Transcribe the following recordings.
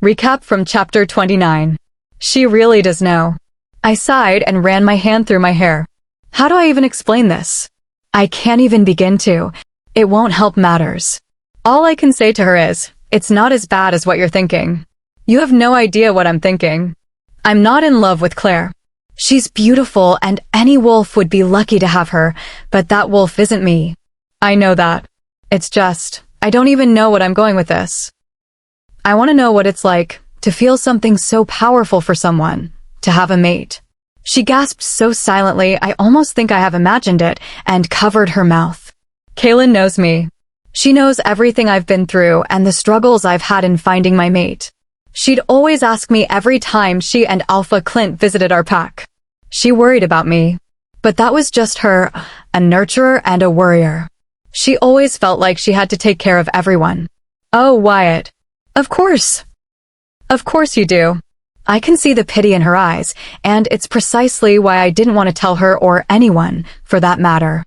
Recap from chapter 29. She really does know. I sighed and ran my hand through my hair. How do I even explain this? I can't even begin to. It won't help matters. All I can say to her is, it's not as bad as what you're thinking. You have no idea what I'm thinking. I'm not in love with Claire. She's beautiful and any wolf would be lucky to have her, but that wolf isn't me. I know that. It's just, I don't even know what I'm going with this. I want to know what it's like to feel something so powerful for someone, to have a mate. She gasped so silently I almost think I have imagined it and covered her mouth. Kaylin knows me. She knows everything I've been through and the struggles I've had in finding my mate. She'd always ask me every time she and Alpha Clint visited our pack. She worried about me. But that was just her, a nurturer and a worrier. She always felt like she had to take care of everyone. Oh, Wyatt. Of course. Of course you do. I can see the pity in her eyes, and it's precisely why I didn't want to tell her or anyone, for that matter.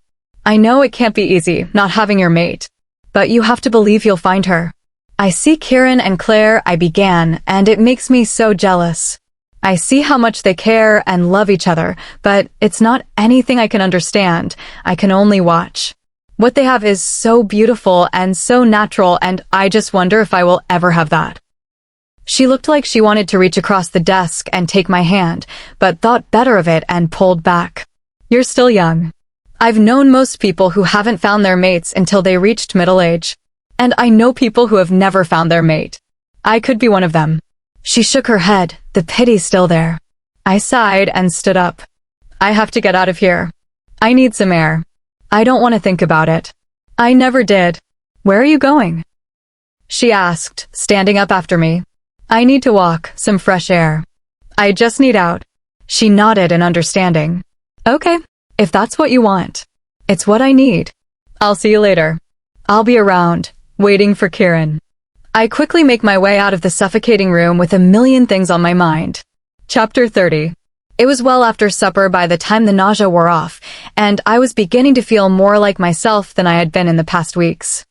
I know it can't be easy, not having your mate. But you have to believe you'll find her. I see Kieran and Claire, I began, and it makes me so jealous. I see how much they care and love each other, but it's not anything I can understand. I can only watch. What they have is so beautiful and so natural, and I just wonder if I will ever have that. She looked like she wanted to reach across the desk and take my hand, but thought better of it and pulled back. You're still young. I've known most people who haven't found their mates until they reached middle age. And I know people who have never found their mate. I could be one of them. She shook her head, the pity still there. I sighed and stood up. I have to get out of here. I need some air. I don't want to think about it. I never did. Where are you going? She asked, standing up after me. I need to walk, some fresh air. I just need out. She nodded in understanding. Okay, if that's what you want. It's what I need. I'll see you later. I'll be around, waiting for Kieran. I quickly make my way out of the suffocating room with a million things on my mind. Chapter 30. It was well after supper by the time the nausea wore off, and I was beginning to feel more like myself than I had been in the past weeks.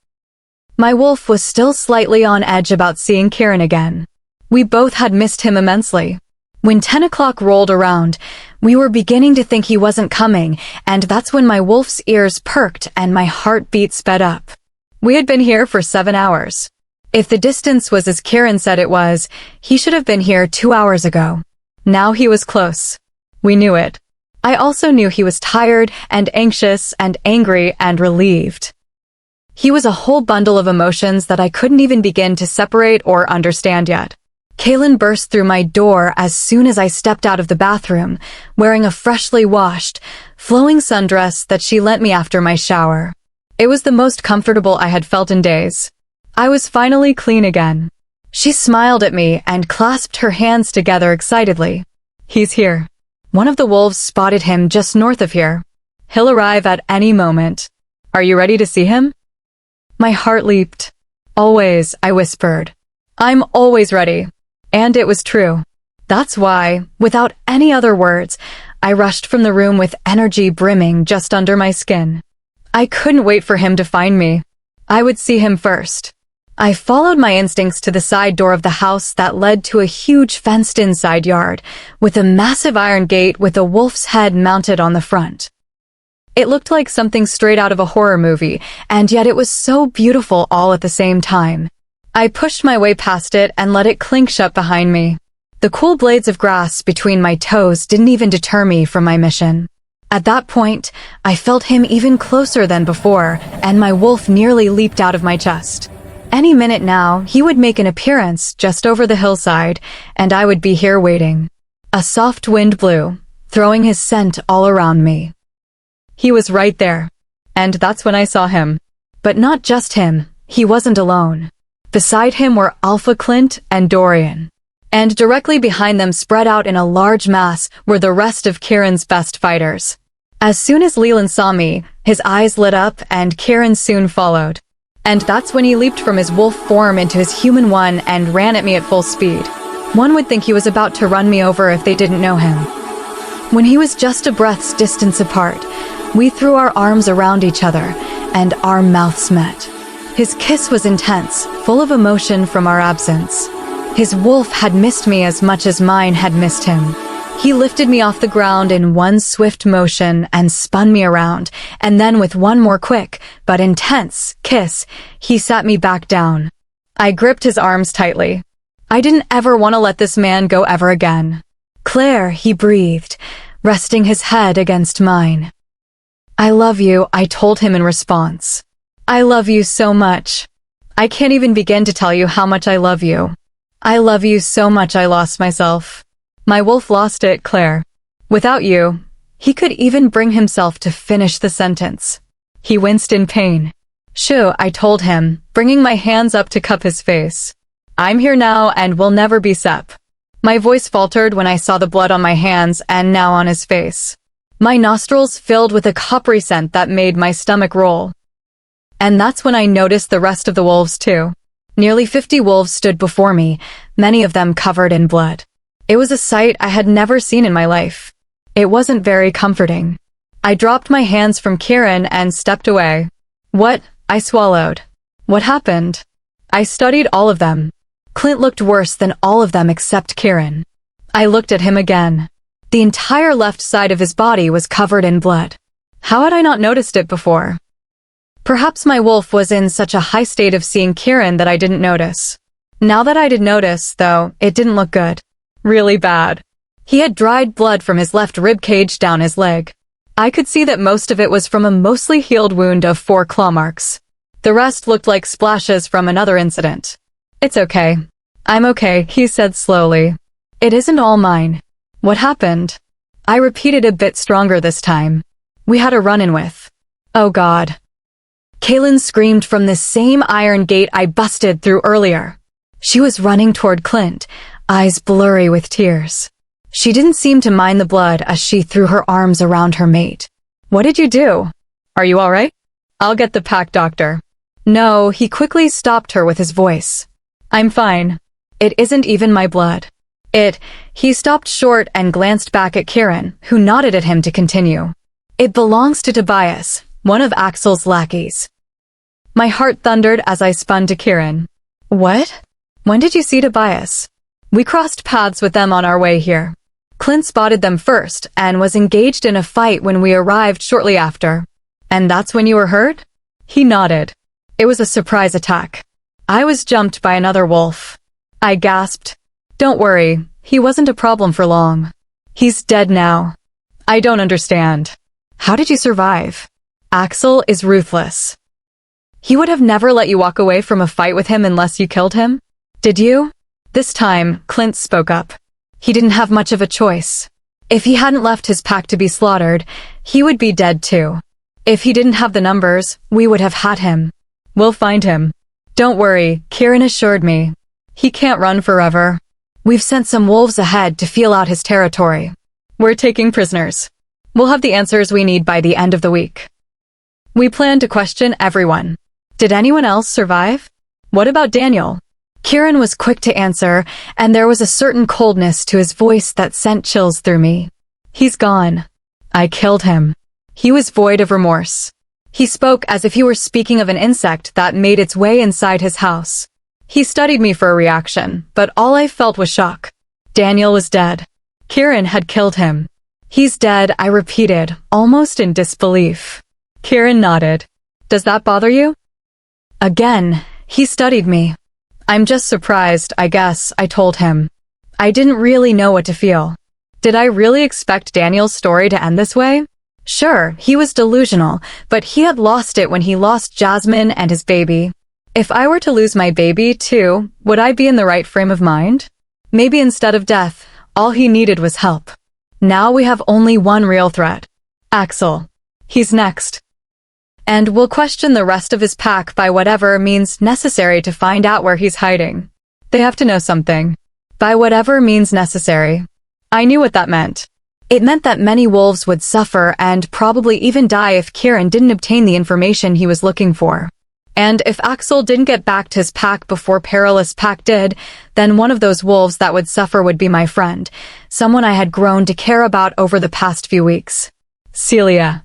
My wolf was still slightly on edge about seeing Kieran again. We both had missed him immensely. When 10 o'clock rolled around, we were beginning to think he wasn't coming, and that's when my wolf's ears perked and my heartbeat sped up. We had been here for 7 hours. If the distance was as Kieran said it was, he should have been here 2 hours ago. Now he was close. We knew it. I also knew he was tired and anxious and angry and relieved. He was a whole bundle of emotions that I couldn't even begin to separate or understand yet. Kaylin burst through my door as soon as I stepped out of the bathroom, wearing a freshly washed, flowing sundress that she lent me after my shower. It was the most comfortable I had felt in days. I was finally clean again. She smiled at me and clasped her hands together excitedly. He's here. One of the wolves spotted him just north of here. He'll arrive at any moment. Are you ready to see him? My heart leaped. Always, I whispered. I'm always ready. And it was true. That's why, without any other words, I rushed from the room with energy brimming just under my skin. I couldn't wait for him to find me. I would see him first. I followed my instincts to the side door of the house that led to a huge fenced-in side yard, with a massive iron gate with a wolf's head mounted on the front. It looked like something straight out of a horror movie, and yet it was so beautiful all at the same time. I pushed my way past it and let it clink shut behind me. The cool blades of grass between my toes didn't even deter me from my mission. At that point, I felt him even closer than before, and my wolf nearly leaped out of my chest. Any minute now, he would make an appearance just over the hillside, and I would be here waiting. A soft wind blew, throwing his scent all around me. He was right there, and that's when I saw him. But not just him, he wasn't alone. Beside him were Alpha Clint and Dorian. And directly behind them, spread out in a large mass, were the rest of Kieran's best fighters. As soon as Leland saw me, his eyes lit up and Kieran soon followed. And that's when he leaped from his wolf form into his human one and ran at me at full speed. One would think he was about to run me over if they didn't know him. When he was just a breath's distance apart, we threw our arms around each other, and our mouths met. His kiss was intense, full of emotion from our absence. His wolf had missed me as much as mine had missed him. He lifted me off the ground in one swift motion and spun me around, and then with one more quick, but intense, kiss, he sat me back down. I gripped his arms tightly. I didn't ever want to let this man go ever again. "Claire," he breathed, resting his head against mine. "I love you," I told him in response. "I love you so much. I can't even begin to tell you how much I love you. I love you so much I lost myself. My wolf lost it, Claire. Without you." He could even bring himself to finish the sentence. He winced in pain. "Shoo," I told him, bringing my hands up to cup his face. "I'm here now and we'll never be sep." My voice faltered when I saw the blood on my hands and now on his face. My nostrils filled with a coppery scent that made my stomach roll. And that's when I noticed the rest of the wolves too. Nearly 50 wolves stood before me, many of them covered in blood. It was a sight I had never seen in my life. It wasn't very comforting. I dropped my hands from Kieran and stepped away. "What?" I swallowed. "What happened?" I studied all of them. Clint looked worse than all of them except Kieran. I looked at him again. The entire left side of his body was covered in blood. How had I not noticed it before? Perhaps my wolf was in such a high state of seeing Kieran that I didn't notice. Now that I did notice, though, it didn't look good. Really bad. He had dried blood from his left rib cage down his leg. I could see that most of it was from a mostly healed wound of 4 claw marks. The rest looked like splashes from another incident. "It's okay. I'm okay," he said slowly. "It isn't all mine." "What happened?" I repeated a bit stronger this time. "We had a run-in with." "Oh God." Kaylin screamed from the same iron gate I busted through earlier. She was running toward Clint, eyes blurry with tears. She didn't seem to mind the blood as she threw her arms around her mate. "What did you do? Are you all right? I'll get the pack doctor." "No," he quickly stopped her with his voice. "I'm fine. It isn't even my blood." He stopped short and glanced back at Kieran, who nodded at him to continue. "It belongs to Tobias, one of Axel's lackeys." My heart thundered as I spun to Kieran. "What? When did you see Tobias?" "We crossed paths with them on our way here. Clint spotted them first and was engaged in a fight when we arrived shortly after." "And that's when you were hurt?" He nodded. "It was a surprise attack. I was jumped by another wolf." I gasped. "Don't worry, he wasn't a problem for long. He's dead now." "I don't understand. How did you survive?" "Axel is ruthless. He would have never let you walk away from a fight with him unless you killed him." "Did you?" This time, Clint spoke up. "He didn't have much of a choice. If he hadn't left his pack to be slaughtered, he would be dead too. If he didn't have the numbers, we would have had him. We'll find him. Don't worry," Kieran assured me. "He can't run forever. We've sent some wolves ahead to feel out his territory. We're taking prisoners. We'll have the answers we need by the end of the week." We plan to question everyone. "Did anyone else survive? What about Daniel?" Kieran was quick to answer, and there was a certain coldness to his voice that sent chills through me. "He's gone. I killed him." He was void of remorse. He spoke as if he were speaking of an insect that made its way inside his house. He studied me for a reaction, but all I felt was shock. Daniel was dead. Kieran had killed him. "He's dead," I repeated, almost in disbelief. Kieran nodded. "Does that bother you?" Again, he studied me. "I'm just surprised, I guess," I told him. I didn't really know what to feel. Did I really expect Daniel's story to end this way? Sure, he was delusional, but he had lost it when he lost Jasmine and his baby. If I were to lose my baby, too, would I be in the right frame of mind? Maybe instead of death, all he needed was help. Now we have only one real threat. Axel. He's next. And we'll question the rest of his pack by whatever means necessary to find out where he's hiding. They have to know something. By whatever means necessary. I knew what that meant. It meant that many wolves would suffer and probably even die if Kieran didn't obtain the information he was looking for. And if Axel didn't get back to his pack before Perilous Pack did, then one of those wolves that would suffer would be my friend, someone I had grown to care about over the past few weeks. Celia.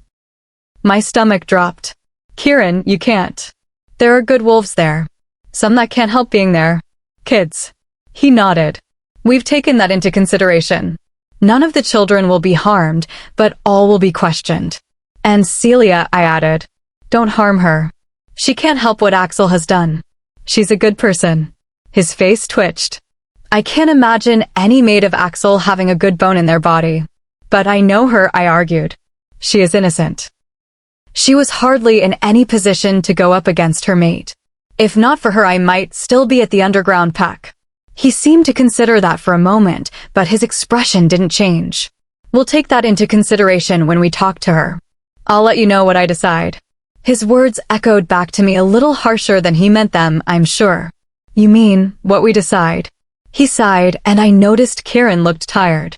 My stomach dropped. Kieran, you can't. There are good wolves there. Some that can't help being there. Kids. He nodded. We've taken that into consideration. None of the children will be harmed, but all will be questioned. And Celia, I added. Don't harm her. She can't help what Axel has done. She's a good person. His face twitched. I can't imagine any mate of Axel having a good bone in their body. But I know her, I argued. She is innocent. She was hardly in any position to go up against her mate. If not for her, I might still be at the underground pack. He seemed to consider that for a moment, but his expression didn't change. We'll take that into consideration when we talk to her. I'll let you know what I decide. His words echoed back to me a little harsher than he meant them, I'm sure. You mean, what we decide? He sighed, and I noticed Kieran looked tired.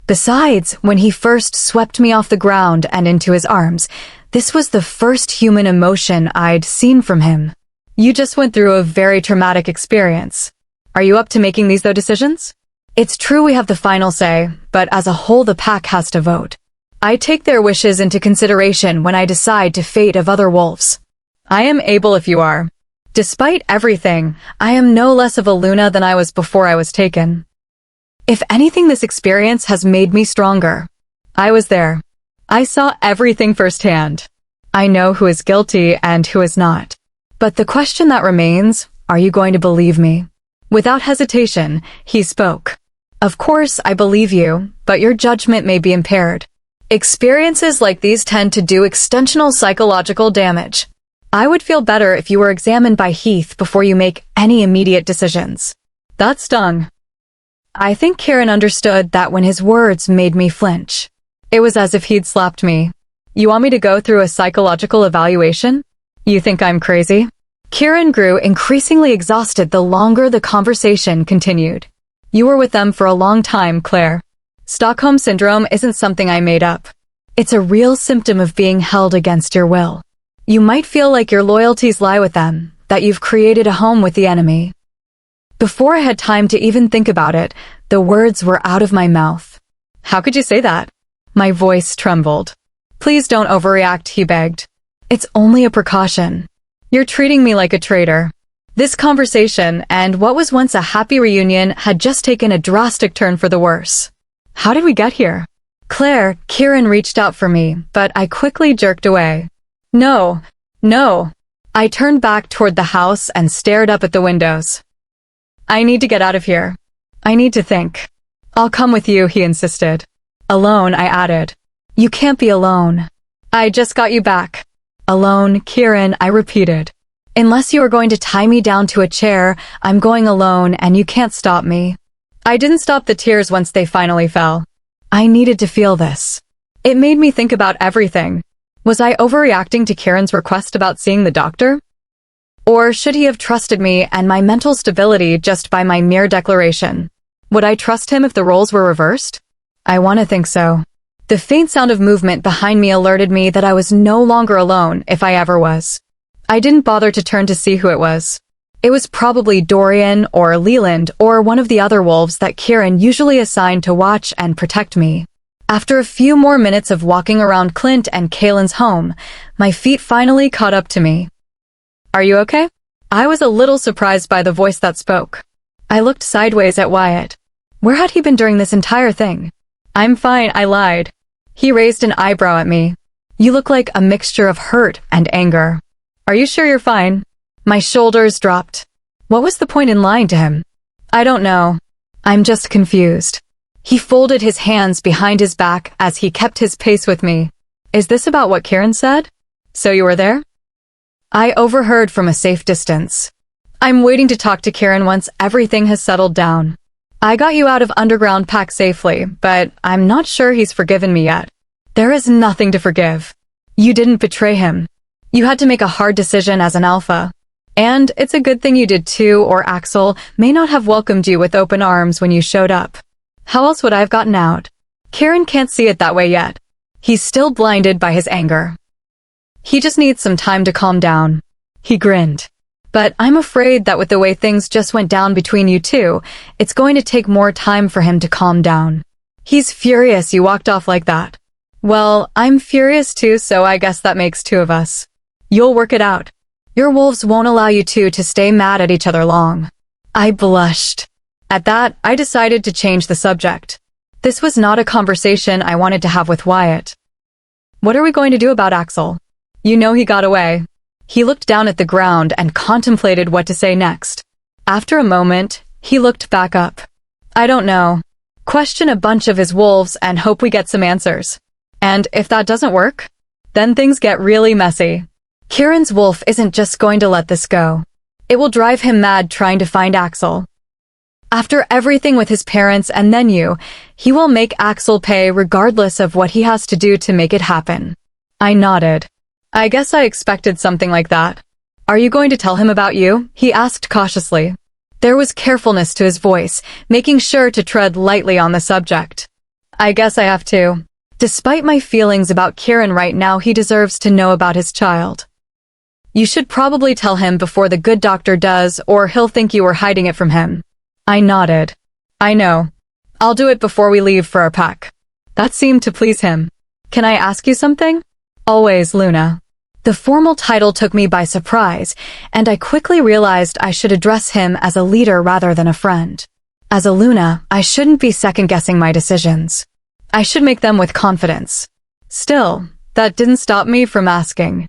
Besides, when he first swept me off the ground and into his arms, this was the first human emotion I'd seen from him. You just went through a very traumatic experience. Are you up to making these decisions? It's true we have the final say, but as a whole the pack has to vote. I take their wishes into consideration when I decide the fate of other wolves. I am able if you are. Despite everything, I am no less of a Luna than I was before I was taken. If anything, this experience has made me stronger. I was there. I saw everything firsthand. I know who is guilty and who is not. But the question that remains, are you going to believe me? Without hesitation, he spoke. Of course, I believe you, but your judgment may be impaired. Experiences like these tend to do extensional psychological damage. I would feel better if you were examined by Heath before you make any immediate decisions. That stung. I think Kieran understood that when his words made me flinch. It was as if he'd slapped me. You want me to go through a psychological evaluation? You think I'm crazy? Kieran grew increasingly exhausted the longer the conversation continued. You were with them for a long time, Claire. Stockholm Syndrome isn't something I made up. It's a real symptom of being held against your will. You might feel like your loyalties lie with them, that you've created a home with the enemy. Before I had time to even think about it, the words were out of my mouth. How could you say that? My voice trembled. Please don't overreact, he begged. It's only a precaution. You're treating me like a traitor. This conversation and what was once a happy reunion had just taken a drastic turn for the worse. How did we get here? Claire, Kieran reached out for me, but I quickly jerked away. No. I turned back toward the house and stared up at the windows. I need to get out of here. I need to think. I'll come with you, he insisted. Alone, I added. You can't be alone. I just got you back. Alone, Kieran, I repeated. Unless you are going to tie me down to a chair, I'm going alone and you can't stop me. I didn't stop the tears once they finally fell. I needed to feel this. It made me think about everything. Was I overreacting to Kieran's request about seeing the doctor? Or should he have trusted me and my mental stability just by my mere declaration? Would I trust him if the roles were reversed? I want to think so. The faint sound of movement behind me alerted me that I was no longer alone, if I ever was. I didn't bother to turn to see who it was. It was probably Dorian or Leland or one of the other wolves that Kieran usually assigned to watch and protect me. After a few more minutes of walking around Clint and Kaylin's home, my feet finally caught up to me. Are you okay? I was a little surprised by the voice that spoke. I looked sideways at Wyatt. Where had he been during this entire thing? I'm fine, I lied. He raised an eyebrow at me. You look like a mixture of hurt and anger. Are you sure you're fine? My shoulders dropped. What was the point in lying to him? I don't know. I'm just confused. He folded his hands behind his back as he kept his pace with me. Is this about what Kieran said? So you were there? I overheard from a safe distance. I'm waiting to talk to Kieran once everything has settled down. I got you out of underground pack safely, but I'm not sure he's forgiven me yet. There is nothing to forgive. You didn't betray him. You had to make a hard decision as an alpha. And it's a good thing you did too, or Axel may not have welcomed you with open arms when you showed up. How else would I have gotten out? Kieran can't see it that way yet. He's still blinded by his anger. He just needs some time to calm down. He grinned. But I'm afraid that with the way things just went down between you two, it's going to take more time for him to calm down. He's furious you walked off like that. Well, I'm furious too, so I guess that makes two of us. You'll work it out. Your wolves won't allow you two to stay mad at each other long. I blushed. At that, I decided to change the subject. This was not a conversation I wanted to have with Wyatt. What are we going to do about Axel? You know he got away. He looked down at the ground and contemplated what to say next. After a moment, he looked back up. I don't know. Question a bunch of his wolves and hope we get some answers. And if that doesn't work, then things get really messy. Kieran's wolf isn't just going to let this go. It will drive him mad trying to find Axel. After everything with his parents and then you, he will make Axel pay regardless of what he has to do to make it happen. I nodded. I guess I expected something like that. Are you going to tell him about you? He asked cautiously. There was carefulness to his voice, making sure to tread lightly on the subject. I guess I have to. Despite my feelings about Kieran right now, he deserves to know about his child. You should probably tell him before the good doctor does, or he'll think you were hiding it from him. I nodded. I know. I'll do it before we leave for our pack. That seemed to please him. Can I ask you something? Always, Luna. The formal title took me by surprise, and I quickly realized I should address him as a leader rather than a friend. As a Luna, I shouldn't be second-guessing my decisions. I should make them with confidence. Still, that didn't stop me from asking.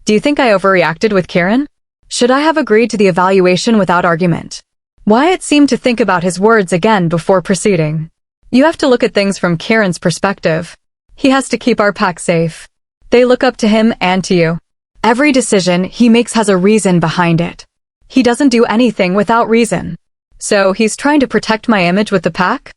Do you think I overreacted with Kieran? Should I have agreed to the evaluation without argument? Wyatt seemed to think about his words again before proceeding. You have to look at things from Kieran's perspective. He has to keep our pack safe. They look up to him and to you. Every decision he makes has a reason behind it. He doesn't do anything without reason. So he's trying to protect my image with the pack?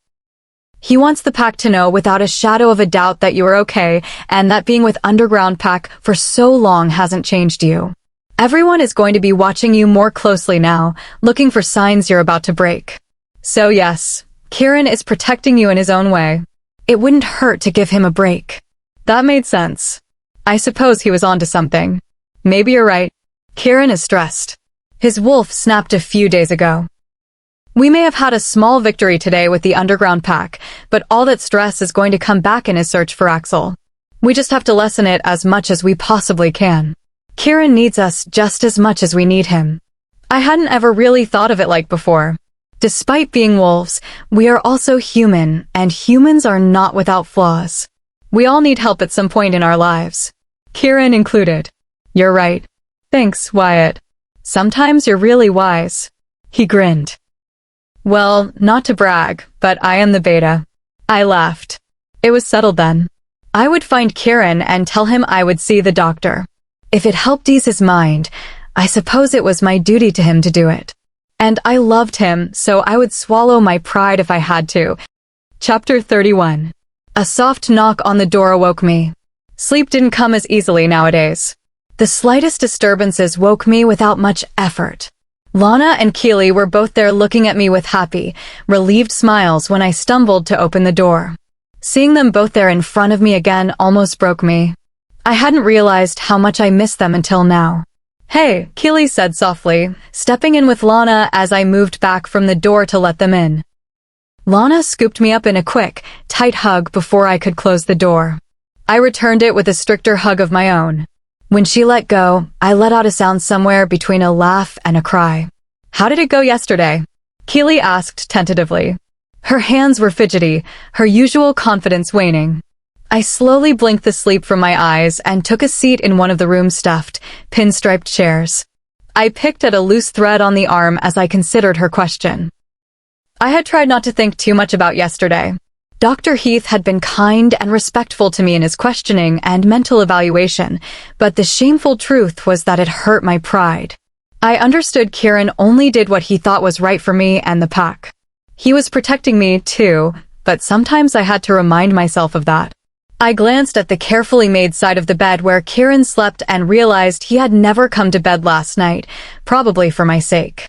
He wants the pack to know without a shadow of a doubt that you are okay and that being with Underground Pack for so long hasn't changed you. Everyone is going to be watching you more closely now, looking for signs you're about to break. So yes, Kieran is protecting you in his own way. It wouldn't hurt to give him a break. That made sense. I suppose he was onto something. Maybe you're right. Kieran is stressed. His wolf snapped a few days ago. We may have had a small victory today with the Underground Pack, but all that stress is going to come back in his search for Axel. We just have to lessen it as much as we possibly can. Kieran needs us just as much as we need him. I hadn't ever really thought of it like before. Despite being wolves, we are also human, and humans are not without flaws. We all need help at some point in our lives. Kieran included. You're right. Thanks, Wyatt. Sometimes you're really wise. He grinned. Well, not to brag, but I am the beta. I laughed. It was settled then. I would find Kieran and tell him I would see the doctor. If it helped ease his mind, I suppose it was my duty to him to do it. And I loved him, so I would swallow my pride if I had to. Chapter 31. A soft knock on the door awoke me. Sleep didn't come as easily nowadays. The slightest disturbances woke me without much effort. Lana and Keely were both there looking at me with happy, relieved smiles when I stumbled to open the door. Seeing them both there in front of me again almost broke me. I hadn't realized how much I missed them until now. Hey, Keely said softly, stepping in with Lana as I moved back from the door to let them in. Lana scooped me up in a quick, tight hug before I could close the door. I returned it with a stricter hug of my own. When she let go, I let out a sound somewhere between a laugh and a cry. How did it go yesterday? Keely asked tentatively. Her hands were fidgety, her usual confidence waning. I slowly blinked the sleep from my eyes and took a seat in one of the room's stuffed, pinstriped chairs. I picked at a loose thread on the arm as I considered her question. I had tried not to think too much about yesterday. Dr. Heath had been kind and respectful to me in his questioning and mental evaluation, but the shameful truth was that it hurt my pride. I understood Kieran only did what he thought was right for me and the pack. He was protecting me, too, but sometimes I had to remind myself of that. I glanced at the carefully made side of the bed where Kieran slept and realized he had never come to bed last night, probably for my sake.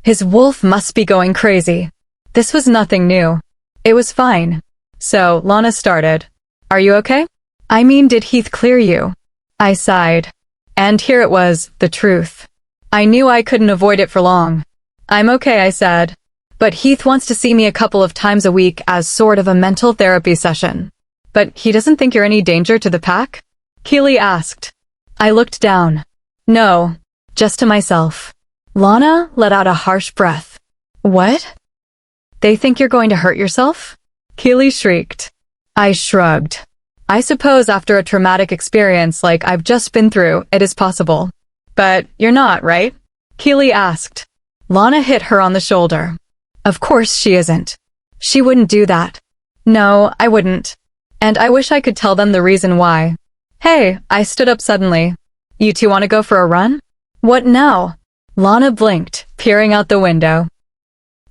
His wolf must be going crazy. This was nothing new. It was fine. So, Lana started. Are you okay? I mean, did Heath clear you? I sighed. And here it was, the truth. I knew I couldn't avoid it for long. I'm okay, I said. But Heath wants to see me a couple of times a week as sort of a mental therapy session. But he doesn't think you're any danger to the pack? Keely asked. I looked down. No, just to myself. Lana let out a harsh breath. What? They think you're going to hurt yourself? Keely shrieked. I shrugged. I suppose after a traumatic experience like I've just been through, it is possible. But you're not, right? Keely asked. Lana hit her on the shoulder. Of course she isn't. She wouldn't do that. No, I wouldn't. And I wish I could tell them the reason why. Hey, I stood up suddenly. You two want to go for a run? What now? Lana blinked, peering out the window.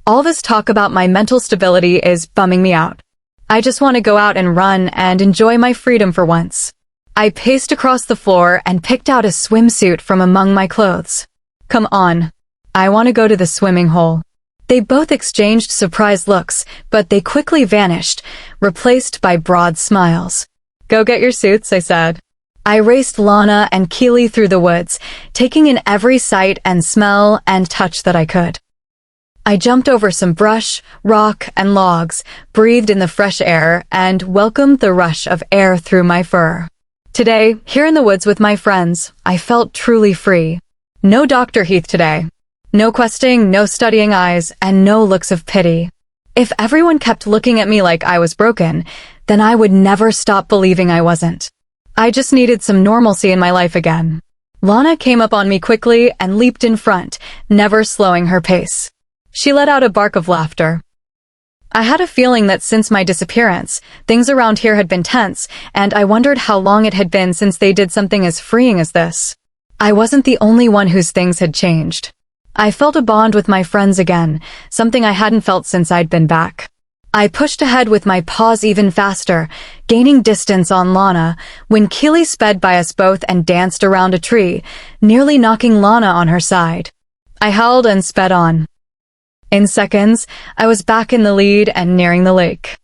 All this talk about my mental stability is bumming me out. I just want to go out and run and enjoy my freedom for once. I paced across the floor and picked out a swimsuit from among my clothes. Come on. I want to go to the swimming hole. They both exchanged surprised looks, but they quickly vanished, replaced by broad smiles. Go get your suits, I said. I raced Lana and Keely through the woods, taking in every sight and smell and touch that I could. I jumped over some brush, rock, and logs, breathed in the fresh air, and welcomed the rush of air through my fur. Today, here in the woods with my friends, I felt truly free. No Dr. Heath today. No questing, no studying eyes, and no looks of pity. If everyone kept looking at me like I was broken, then I would never stop believing I wasn't. I just needed some normalcy in my life again. Lana came up on me quickly and leaped in front, never slowing her pace. She let out a bark of laughter. I had a feeling that since my disappearance, things around here had been tense, and I wondered how long it had been since they did something as freeing as this. I wasn't the only one whose things had changed. I felt a bond with my friends again, something I hadn't felt since I'd been back. I pushed ahead with my paws even faster, gaining distance on Lana, when Keely sped by us both and danced around a tree, nearly knocking Lana on her side. I howled and sped on. In seconds, I was back in the lead and nearing the lake.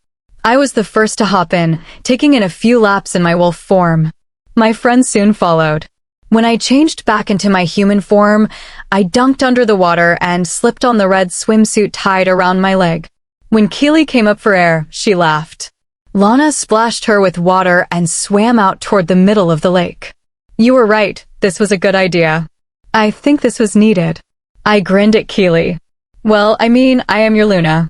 I was the first to hop in, taking in a few laps in my wolf form. My friends soon followed. When I changed back into my human form, I dunked under the water and slipped on the red swimsuit tied around my leg. When Keely came up for air, she laughed. Lana splashed her with water and swam out toward the middle of the lake. You were right, this was a good idea. I think this was needed. I grinned at Keely. Well, I am your Luna.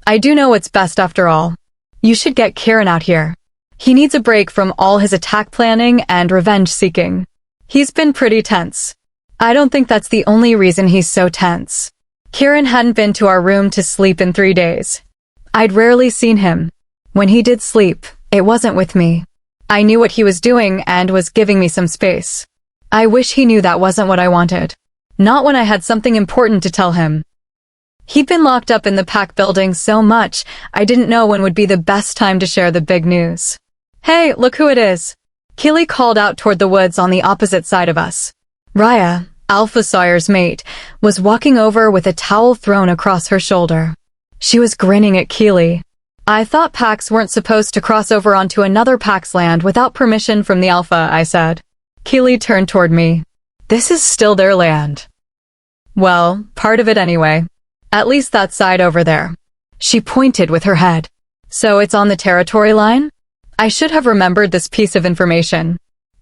I do know what's best after all. You should get Kieran out here. He needs a break from all his attack planning and revenge seeking. He's been pretty tense. I don't think that's the only reason he's so tense. Kieran hadn't been to our room to sleep in 3 days. I'd rarely seen him. When he did sleep, it wasn't with me. I knew what he was doing and was giving me some space. I wish he knew that wasn't what I wanted. Not when I had something important to tell him. He'd been locked up in the pack building so much, I didn't know when would be the best time to share the big news. Hey, look who it is. Keely called out toward the woods on the opposite side of us. Raya, Alpha Sawyer's mate, was walking over with a towel thrown across her shoulder. She was grinning at Keely. I thought packs weren't supposed to cross over onto another pack's land without permission from the Alpha, I said. Keely turned toward me. This is still their land. Well, part of it anyway. At least that side over there. She pointed with her head. So it's on the territory line? I should have remembered this piece of information.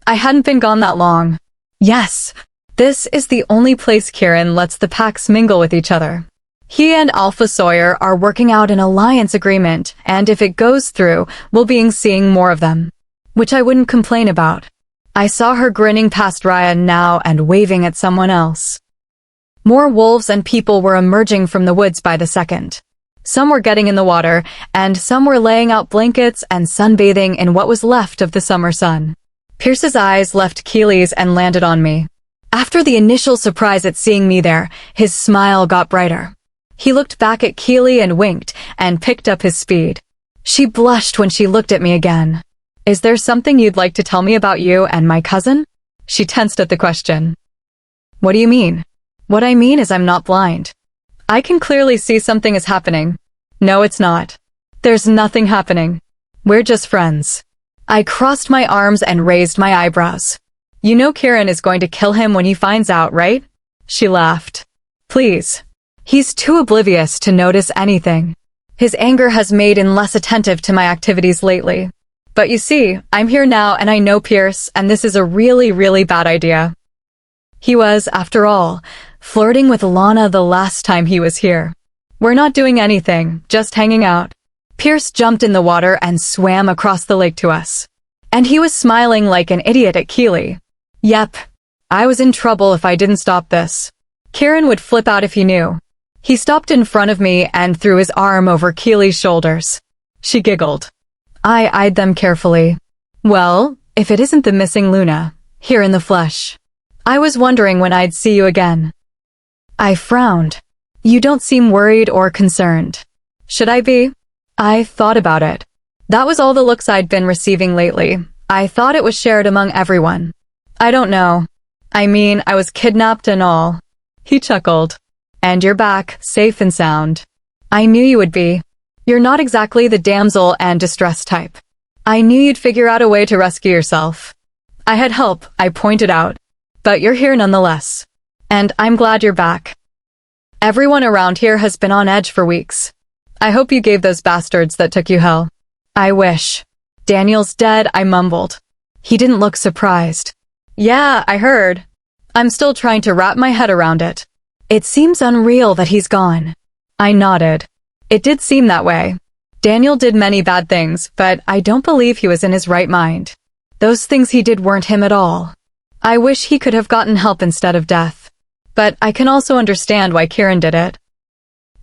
I hadn't been gone that long. Yes, this is the only place Kieran lets the packs mingle with each other. He and Alpha Sawyer are working out an alliance agreement, and if it goes through, we'll be seeing more of them. Which I wouldn't complain about. I saw her grinning past Raya now and waving at someone else. More wolves and people were emerging from the woods by the second. Some were getting in the water, and some were laying out blankets and sunbathing in what was left of the summer sun. Pierce's eyes left Keely's and landed on me. After the initial surprise at seeing me there, his smile got brighter. He looked back at Keely and winked, and picked up his speed. She blushed when she looked at me again. Is there something you'd like to tell me about you and my cousin? She tensed at the question. What do you mean? What I mean is I'm not blind. I can clearly see something is happening. No, it's not. There's nothing happening. We're just friends. I crossed my arms and raised my eyebrows. You know Kieran is going to kill him when he finds out, right? She laughed. Please. He's too oblivious to notice anything. His anger has made him less attentive to my activities lately. But you see, I'm here now and I know Pierce, and this is a really, really bad idea. He was, after all, flirting with Lana the last time he was here. We're not doing anything, just hanging out. Pierce jumped in the water and swam across the lake to us. And he was smiling like an idiot at Keely. Yep. I was in trouble if I didn't stop this. Kieran would flip out if he knew. He stopped in front of me and threw his arm over Keely's shoulders. She giggled. I eyed them carefully. Well, if it isn't the missing Luna, here in the flesh. I was wondering when I'd see you again. I frowned. You don't seem worried or concerned. Should I be? I thought about it. That was all the looks I'd been receiving lately. I thought it was shared among everyone. I don't know. I mean, I was kidnapped and all. He chuckled. And you're back, safe and sound. I knew you would be. You're not exactly the damsel and distress type. I knew you'd figure out a way to rescue yourself. I had help, I pointed out. But you're here nonetheless. And I'm glad you're back. Everyone around here has been on edge for weeks. I hope you gave those bastards that took you hell. I wish. Daniel's dead, I mumbled. He didn't look surprised. Yeah, I heard. I'm still trying to wrap my head around it. It seems unreal that he's gone. I nodded. It did seem that way. Daniel did many bad things, but I don't believe he was in his right mind. Those things he did weren't him at all. I wish he could have gotten help instead of death. But I can also understand why Kieran did it.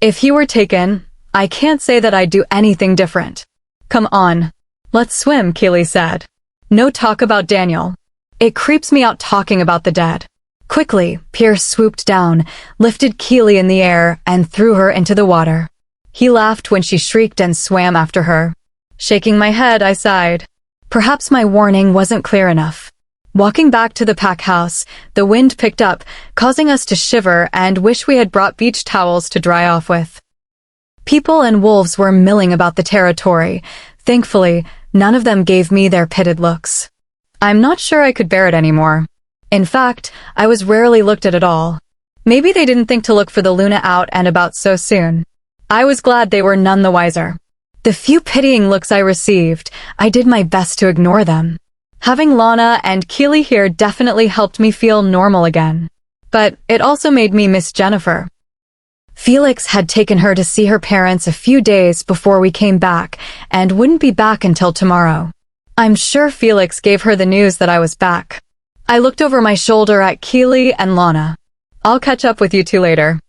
If he were taken, I can't say that I'd do anything different. Come on. Let's swim, Keely said. No talk about Daniel. It creeps me out talking about the dead. Quickly, Pierce swooped down, lifted Keely in the air, and threw her into the water. He laughed when she shrieked and swam after her. Shaking my head, I sighed. Perhaps my warning wasn't clear enough. Walking back to the pack house, the wind picked up, causing us to shiver and wish we had brought beach towels to dry off with. People and wolves were milling about the territory. Thankfully, none of them gave me their pitted looks. I'm not sure I could bear it anymore. In fact, I was rarely looked at all. Maybe they didn't think to look for the Luna out and about so soon. I was glad they were none the wiser. The few pitying looks I received, I did my best to ignore them. Having Lana and Keely here definitely helped me feel normal again. But it also made me miss Jennifer. Felix had taken her to see her parents a few days before we came back and wouldn't be back until tomorrow. I'm sure Felix gave her the news that I was back. I looked over my shoulder at Keely and Lana. I'll catch up with you two later.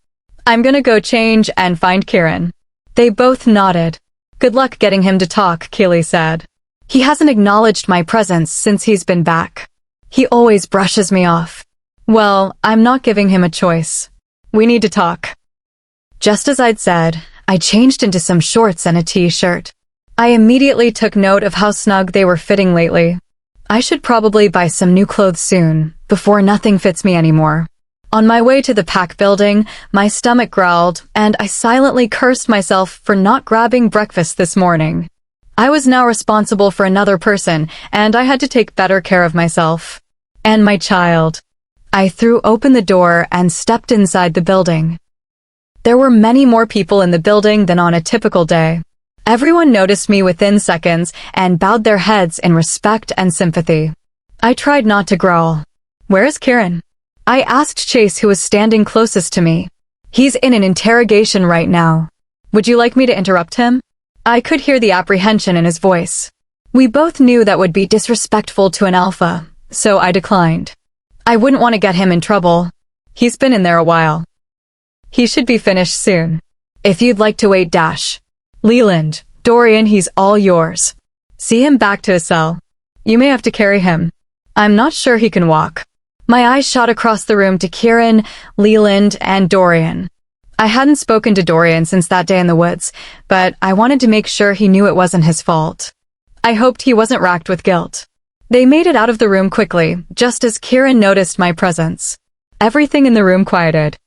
I'm gonna go change and find Kieran. They both nodded. Good luck getting him to talk, Keely said. He hasn't acknowledged my presence since he's been back. He always brushes me off. Well, I'm not giving him a choice. We need to talk. Just as I'd said, I changed into some shorts and a t-shirt. I immediately took note of how snug they were fitting lately. I should probably buy some new clothes soon, before nothing fits me anymore. On my way to the pack building, my stomach growled, and I silently cursed myself for not grabbing breakfast this morning. I was now responsible for another person, and I had to take better care of myself. And my child. I threw open the door and stepped inside the building. There were many more people in the building than on a typical day. Everyone noticed me within seconds and bowed their heads in respect and sympathy. I tried not to growl. Where is Kieran? I asked Chase, who was standing closest to me. He's in an interrogation right now. Would you like me to interrupt him? I could hear the apprehension in his voice. We both knew that would be disrespectful to an alpha, so I declined. I wouldn't want to get him in trouble. He's been in there a while. He should be finished soon. If you'd like to wait, Leland, Dorian, he's all yours. See him back to his cell. You may have to carry him. I'm not sure he can walk. My eyes shot across the room to Kieran, Leland, and Dorian. I hadn't spoken to Dorian since that day in the woods, but I wanted to make sure he knew it wasn't his fault. I hoped he wasn't racked with guilt. They made it out of the room quickly, just as Kieran noticed my presence. Everything in the room quieted.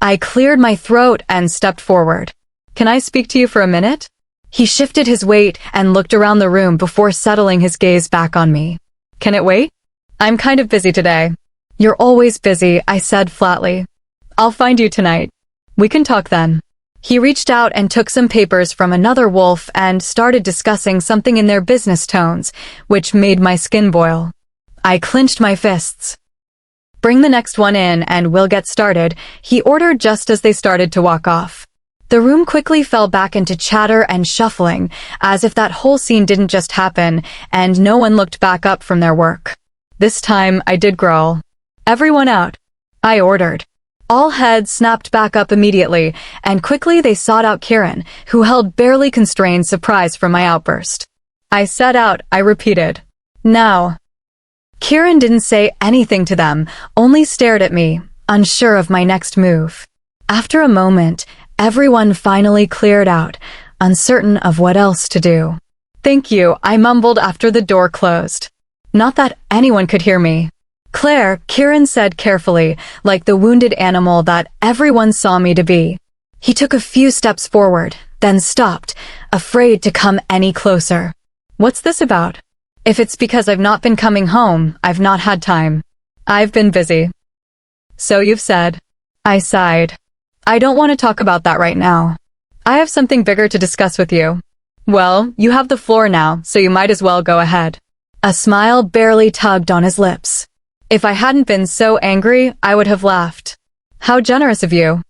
I cleared my throat and stepped forward. Can I speak to you for a minute? He shifted his weight and looked around the room before settling his gaze back on me. Can it wait? I'm kind of busy today. You're always busy, I said flatly. I'll find you tonight. We can talk then. He reached out and took some papers from another wolf and started discussing something in their business tones, which made my skin boil. I clenched my fists. Bring the next one in and we'll get started, he ordered just as they started to walk off. The room quickly fell back into chatter and shuffling, as if that whole scene didn't just happen, and no one looked back up from their work. This time, I did growl. "Everyone out," I ordered. All heads snapped back up immediately, and quickly they sought out Kieran, who held barely constrained surprise from my outburst. "I said out," I repeated. "Now." Kieran didn't say anything to them, only stared at me, unsure of my next move. After a moment, everyone finally cleared out, uncertain of what else to do. "Thank you," I mumbled after the door closed. Not that anyone could hear me. "Claire," Kieran said carefully, like the wounded animal that everyone saw me to be. He took a few steps forward, then stopped, afraid to come any closer. "What's this about?" "If it's because I've not been coming home, I've not had time. I've been busy." "So you've said." I sighed. "I don't want to talk about that right now. I have something bigger to discuss with you." "Well, you have the floor now, so you might as well go ahead." A smile barely tugged on his lips. If I hadn't been so angry, I would have laughed. "How generous of you."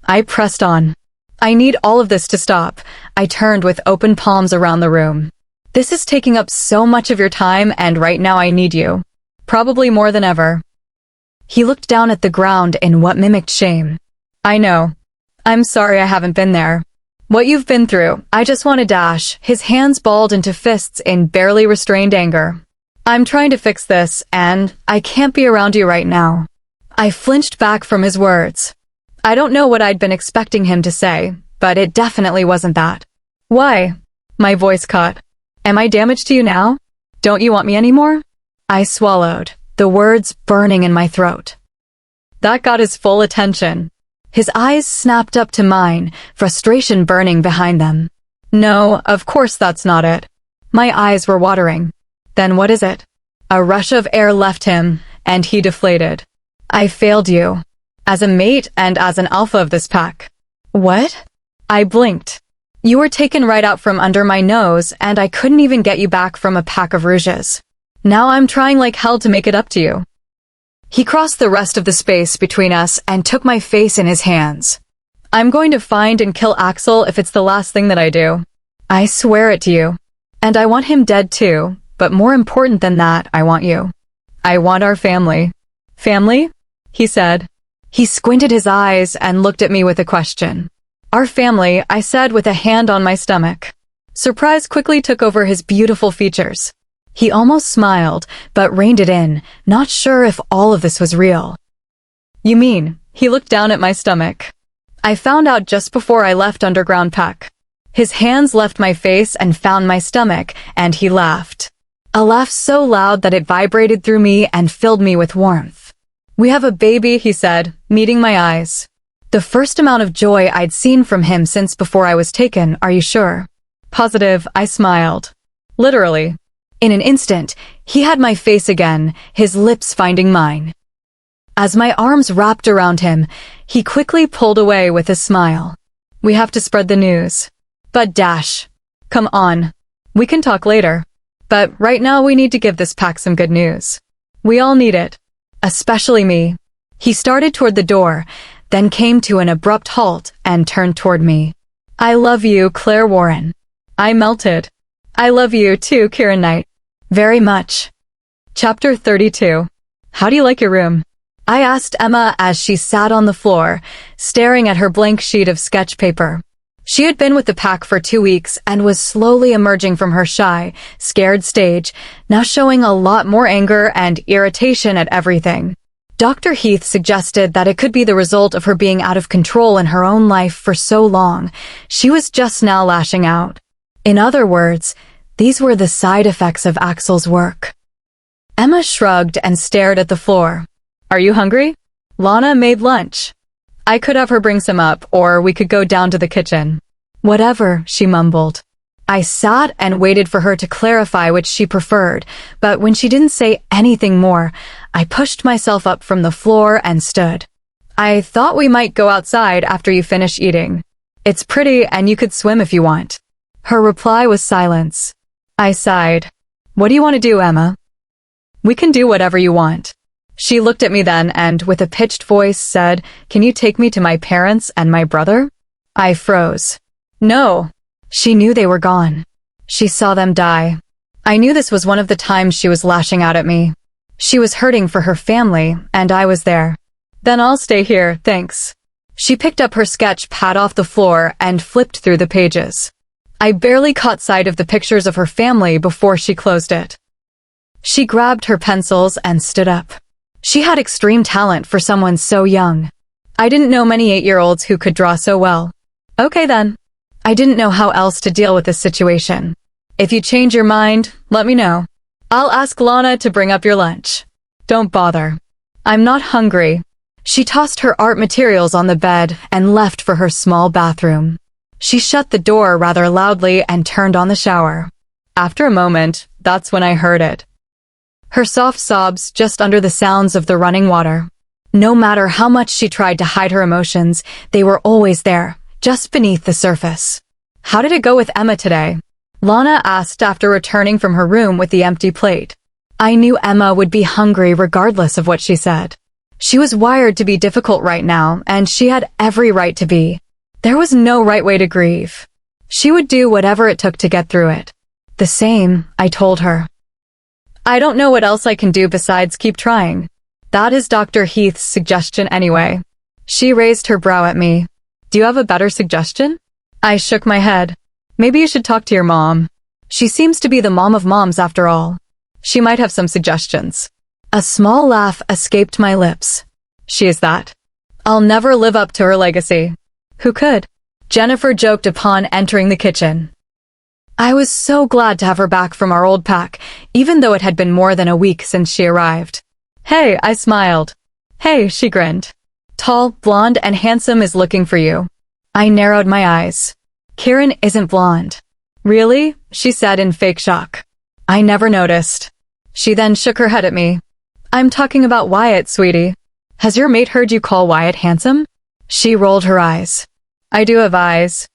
I pressed on. "I need all of this to stop." I turned with open palms around the room. "This is taking up so much of your time, and right now I need you. Probably more than ever." He looked down at the ground in what mimicked shame. "I know. I'm sorry I haven't been there. What you've been through, I just want to dash." His hands balled into fists in barely restrained anger. "I'm trying to fix this, and I can't be around you right now." I flinched back from his words. I don't know what I'd been expecting him to say, but it definitely wasn't that. "Why?" My voice caught. "Am I damaged to you now? Don't you want me anymore?" I swallowed, the words burning in my throat. That got his full attention. His eyes snapped up to mine, frustration burning behind them. "No, of course that's not it." My eyes were watering. "Then what is it?" A rush of air left him, and he deflated. "I failed you. As a mate and as an alpha of this pack." "What?" I blinked. "You were taken right out from under my nose, and I couldn't even get you back from a pack of rouges. Now I'm trying like hell to make it up to you." He crossed the rest of the space between us and took my face in his hands. "I'm going to find and kill Axel if it's the last thing that I do. I swear it to you. And I want him dead too, but more important than that, I want you. I want our family." "Family?" he said. He squinted his eyes and looked at me with a question. "Our family," I said with a hand on my stomach. Surprise quickly took over his beautiful features. He almost smiled, but reined it in, not sure if all of this was real. "You mean?" He looked down at my stomach. "I found out just before I left Underground Pack." His hands left my face and found my stomach, and he laughed. A laugh so loud that it vibrated through me and filled me with warmth. "We have a baby," he said, meeting my eyes. The first amount of joy I'd seen from him since before I was taken. "Are you sure?" "Positive," I smiled. "Literally." In an instant, he had my face again, his lips finding mine. As my arms wrapped around him, he quickly pulled away with a smile. "We have to spread the news." "But Dash, come on. We can talk later. But right now we need to give this pack some good news. We all need it. Especially me." He started toward the door, then came to an abrupt halt and turned toward me. "I love you, Claire Warren." I melted. "I love you too, Kieran Knight. Very much." Chapter 32. "How do you like your room?" I asked Emma as she sat on the floor, staring at her blank sheet of sketch paper. She had been with the pack for 2 weeks and was slowly emerging from her shy, scared stage, now showing a lot more anger and irritation at everything. Dr. Heath suggested that it could be the result of her being out of control in her own life for so long. She was just now lashing out. In other words, these were the side effects of Axel's work. Emma shrugged and stared at the floor. "Are you hungry? Lana made lunch. I could have her bring some up, or we could go down to the kitchen." "Whatever," she mumbled. I sat and waited for her to clarify which she preferred, but when she didn't say anything more, I pushed myself up from the floor and stood. "I thought we might go outside after you finish eating. It's pretty and you could swim if you want." Her reply was silence. I sighed. "What do you want to do, Emma?" "We can do whatever you want." She looked at me then and, with a pitched voice, said, "Can you take me to my parents and my brother?" I froze. No. She knew they were gone. She saw them die. I knew this was one of the times she was lashing out at me. She was hurting for her family, and I was there. Then I'll stay here, thanks. She picked up her sketch pad off the floor and flipped through the pages. I barely caught sight of the pictures of her family before she closed it. She grabbed her pencils and stood up. She had extreme talent for someone so young. I didn't know many 8-year-olds who could draw so well. Okay then. I didn't know how else to deal with this situation. If you change your mind, let me know. I'll ask Lana to bring up your lunch. Don't bother. I'm not hungry. She tossed her art materials on the bed and left for her small bathroom. She shut the door rather loudly and turned on the shower. After a moment, that's when I heard it. Her soft sobs just under the sounds of the running water. No matter how much she tried to hide her emotions, they were always there, just beneath the surface. How did it go with Emma today? Lana asked after returning from her room with the empty plate. I knew Emma would be hungry regardless of what she said. She was wired to be difficult right now, and she had every right to be. There was no right way to grieve. She would do whatever it took to get through it. The same, I told her. I don't know what else I can do besides keep trying. That is Dr. Heath's suggestion anyway. She raised her brow at me. Do you have a better suggestion? I shook my head. Maybe you should talk to your mom. She seems to be the mom of moms after all. She might have some suggestions. A small laugh escaped my lips. She is that. I'll never live up to her legacy. Who could? Jennifer joked upon entering the kitchen. I was so glad to have her back from our old pack, even though it had been more than a week since she arrived. Hey, I smiled. Hey, she grinned. Tall, blonde, and handsome is looking for you. I narrowed my eyes. Kieran isn't blonde. Really? She said in fake shock. I never noticed. She then shook her head at me. I'm talking about Wyatt, sweetie. Has your mate heard you call Wyatt handsome? She rolled her eyes. I do have eyes.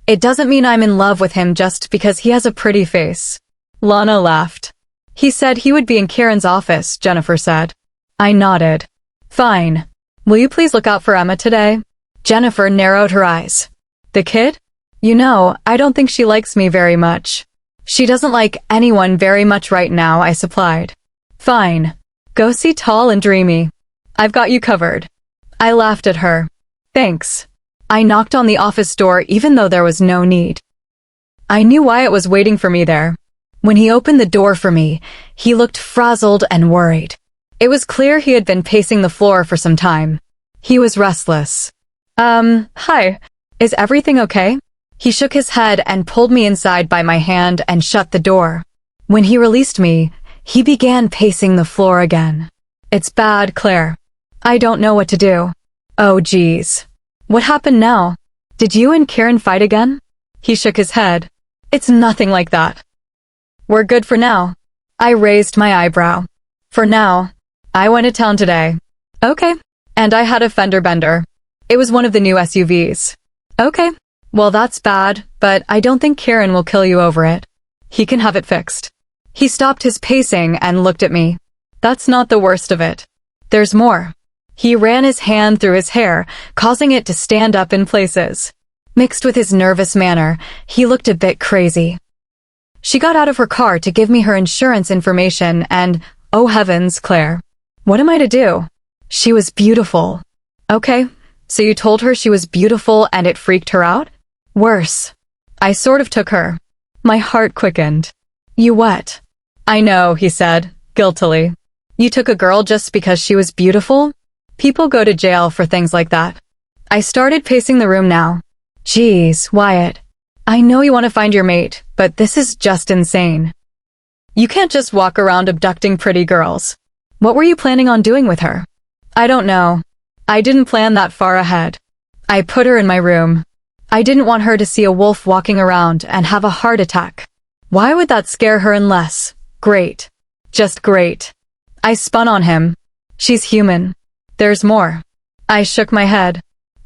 It doesn't mean I'm in love with him just because he has a pretty face. Lana laughed. He said he would be in Kieran's office, Jennifer said. I nodded. Fine. Will you please look out for Emma today? Jennifer narrowed her eyes. The kid? You know, I don't think she likes me very much. She doesn't like anyone very much right now, I supplied. Fine. Go see Tall and Dreamy. I've got you covered. I laughed at her. Thanks. I knocked on the office door even though there was no need. I knew Wyatt was waiting for me there. When he opened the door for me, he looked frazzled and worried. It was clear he had been pacing the floor for some time. He was restless. Hi. Is everything okay? He shook his head and pulled me inside by my hand and shut the door. When he released me, he began pacing the floor again. It's bad, Claire. I don't know what to do. Oh, geez. What happened now? Did you and Kieran fight again? He shook his head. It's nothing like that. We're good for now. I raised my eyebrow. For now. I went to town today. Okay. And I had a fender bender. It was one of the new SUVs. Okay. Well, that's bad, but I don't think Kieran will kill you over it. He can have it fixed. He stopped his pacing and looked at me. That's not the worst of it. There's more. He ran his hand through his hair, causing it to stand up in places. Mixed with his nervous manner, he looked a bit crazy. She got out of her car to give me her insurance information and, oh heavens, Claire. What am I to do? She was beautiful. Okay, so you told her she was beautiful and it freaked her out? Worse. I sort of took her. My heart quickened. You what? I know, he said, guiltily. You took a girl just because she was beautiful? People go to jail for things like that. I started pacing the room now. Geez, Wyatt. I know you want to find your mate, but this is just insane. You can't just walk around abducting pretty girls. What were you planning on doing with her? I don't know. I didn't plan that far ahead. I put her in my room. I didn't want her to see a wolf walking around and have a heart attack. Why would that scare her unless? Great. Just great. I spun on him. She's human. There's more. I shook my head.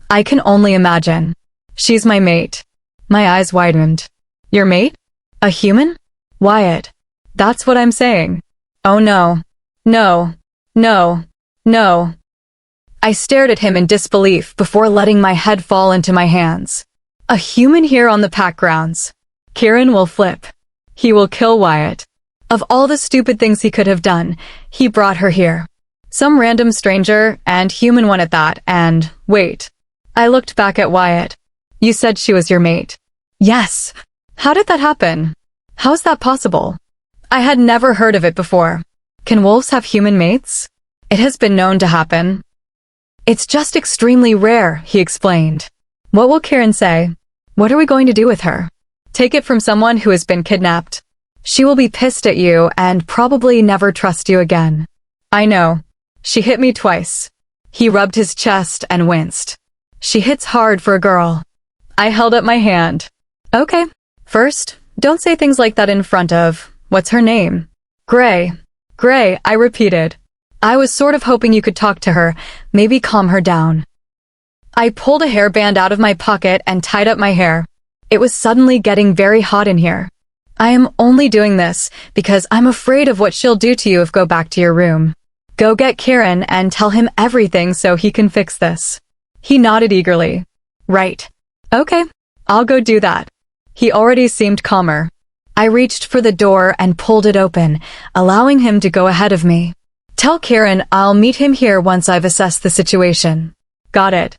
I can only imagine. She's my mate. My eyes widened. Your mate? A human? Wyatt. That's what I'm saying. Oh no. No. No. No. I stared at him in disbelief before letting my head fall into my hands. A human here on the pack grounds. Kieran will flip. He will kill Wyatt. Of all the stupid things he could have done, he brought her here. Some random stranger, and human one at that, and wait. I looked back at Wyatt. You said she was your mate. Yes. How did that happen? How's that possible? I had never heard of it before. Can wolves have human mates? It has been known to happen. It's just extremely rare, he explained. What will Kieran say? What are we going to do with her? Take it from someone who has been kidnapped. She will be pissed at you and probably never trust you again. I know. She hit me twice. He rubbed his chest and winced. She hits hard for a girl. I held up my hand. Okay. First, don't say things like that in front of, what's her name? Gray. Gray, I repeated. I was sort of hoping you could talk to her, maybe calm her down. I pulled a hairband out of my pocket and tied up my hair. It was suddenly getting very hot in here. I am only doing this because I'm afraid of what she'll do to you if you go back to your room. Go get Kieran and tell him everything so he can fix this. He nodded eagerly. Right. Okay, I'll go do that. He already seemed calmer. I reached for the door and pulled it open, allowing him to go ahead of me. Tell Kieran I'll meet him here once I've assessed the situation. Got it.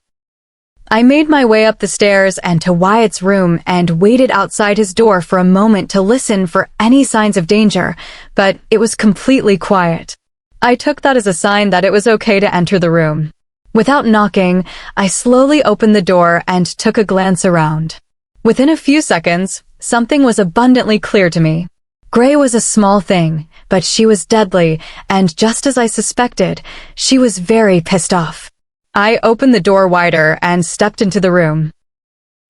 I made my way up the stairs and to Wyatt's room and waited outside his door for a moment to listen for any signs of danger, but it was completely quiet. I took that as a sign that it was okay to enter the room. Without knocking, I slowly opened the door and took a glance around. Within a few seconds, something was abundantly clear to me. Gray was a small thing, but she was deadly, and just as I suspected, she was very pissed off. I opened the door wider and stepped into the room.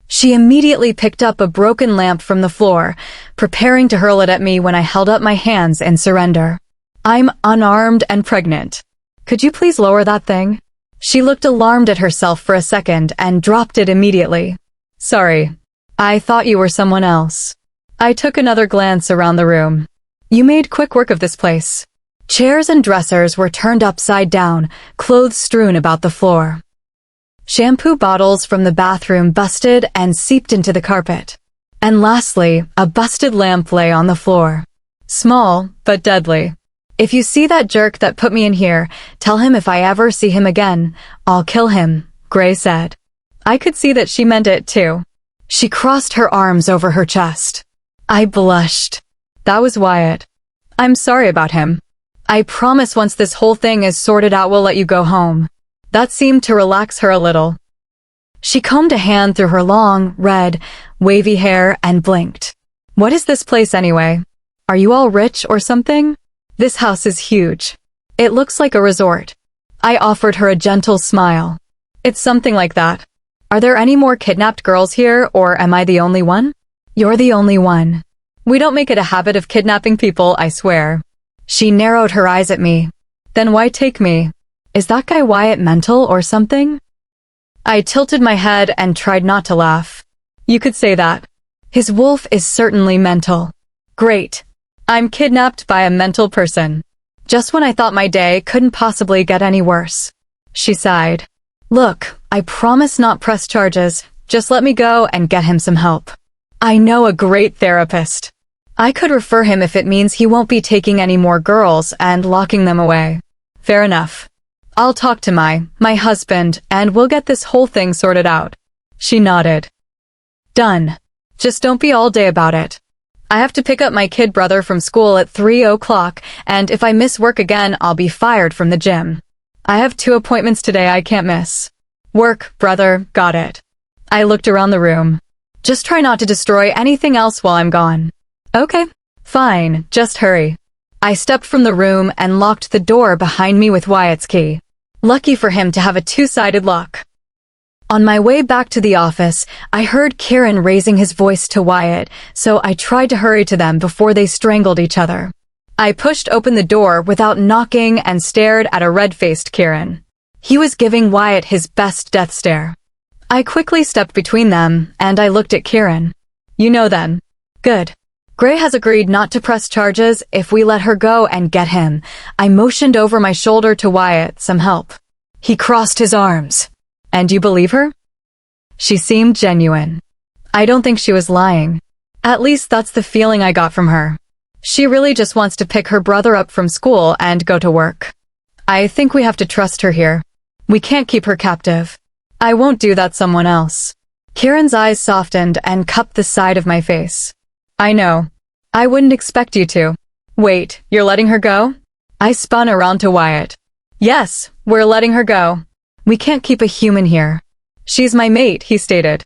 She immediately picked up a broken lamp from the floor, preparing to hurl it at me when I held up my hands in surrender. I'm unarmed and pregnant. Could you please lower that thing? She looked alarmed at herself for a second and dropped it immediately. Sorry. I thought you were someone else. I took another glance around the room. You made quick work of this place. Chairs and dressers were turned upside down, clothes strewn about the floor. Shampoo bottles from the bathroom busted and seeped into the carpet. And lastly, a busted lamp lay on the floor. Small, but deadly. If you see that jerk that put me in here, tell him if I ever see him again, I'll kill him, Gray said. I could see that she meant it too. She crossed her arms over her chest. I blushed. That was Wyatt. I'm sorry about him. I promise once this whole thing is sorted out we'll let you go home. That seemed to relax her a little. She combed a hand through her long, red, wavy hair and blinked. What is this place anyway? Are you all rich or something? This house is huge. It looks like a resort. I offered her a gentle smile. It's something like that. Are there any more kidnapped girls here, or am I the only one? You're the only one. We don't make it a habit of kidnapping people, I swear. She narrowed her eyes at me. Then why take me? Is that guy Wyatt mental or something? I tilted my head and tried not to laugh. You could say that. His wolf is certainly mental. Great. I'm kidnapped by a mental person. Just when I thought my day couldn't possibly get any worse. She sighed. Look, I promise not press charges. Just let me go and get him some help. I know a great therapist. I could refer him if it means he won't be taking any more girls and locking them away. Fair enough. I'll talk to my husband and we'll get this whole thing sorted out. She nodded. Done. Just don't be all day about it. I have to pick up my kid brother from school at 3:00, and if I miss work again, I'll be fired from the gym. I have 2 appointments today I can't miss. Work, brother, got it. I looked around the room. Just try not to destroy anything else while I'm gone. Okay, fine, just hurry. I stepped from the room and locked the door behind me with Wyatt's key. Lucky for him to have a 2-sided lock. On my way back to the office, I heard Kieran raising his voice to Wyatt, so I tried to hurry to them before they strangled each other. I pushed open the door without knocking and stared at a red-faced Kieran. He was giving Wyatt his best death stare. I quickly stepped between them, and I looked at Kieran. You know then. Good. Gray has agreed not to press charges if we let her go and get him. I motioned over my shoulder to Wyatt, some help. He crossed his arms. And you believe her? She seemed genuine. I don't think she was lying. At least that's the feeling I got from her. She really just wants to pick her brother up from school and go to work. I think we have to trust her here. We can't keep her captive. I won't do that someone else. Kieran's eyes softened and cupped the side of my face. I know. I wouldn't expect you to. Wait, you're letting her go? I spun around to Wyatt. Yes, we're letting her go. We can't keep a human here. She's my mate, he stated.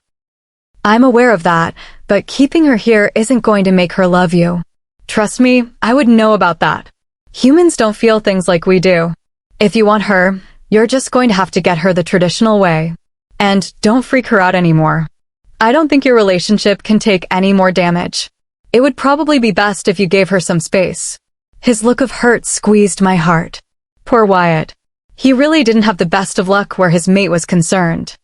I'm aware of that, but keeping her here isn't going to make her love you. Trust me, I would know about that. Humans don't feel things like we do. If you want her, you're just going to have to get her the traditional way. And don't freak her out anymore. I don't think your relationship can take any more damage. It would probably be best if you gave her some space. His look of hurt squeezed my heart. Poor Wyatt. He really didn't have the best of luck where his mate was concerned.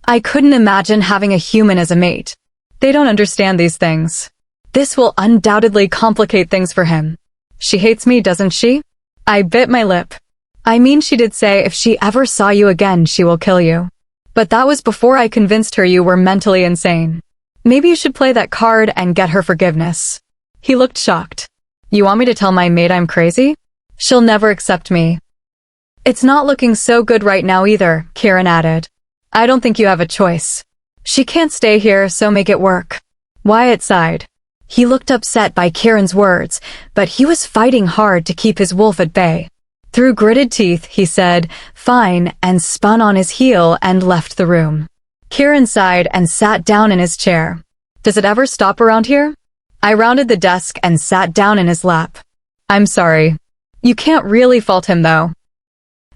I couldn't imagine having a human as a mate. They don't understand these things. This will undoubtedly complicate things for him. She hates me, doesn't she? I bit my lip. I mean, she did say if she ever saw you again, she will kill you. But that was before I convinced her you were mentally insane. Maybe you should play that card and get her forgiveness. He looked shocked. You want me to tell my mate I'm crazy? She'll never accept me. It's not looking so good right now either, Kieran added. I don't think you have a choice. She can't stay here, so make it work. Wyatt sighed. He looked upset by Kieran's words, but he was fighting hard to keep his wolf at bay. Through gritted teeth, he said, "Fine," and spun on his heel and left the room. Kieran sighed and sat down in his chair. Does it ever stop around here? I rounded the desk and sat down in his lap. I'm sorry. You can't really fault him, though.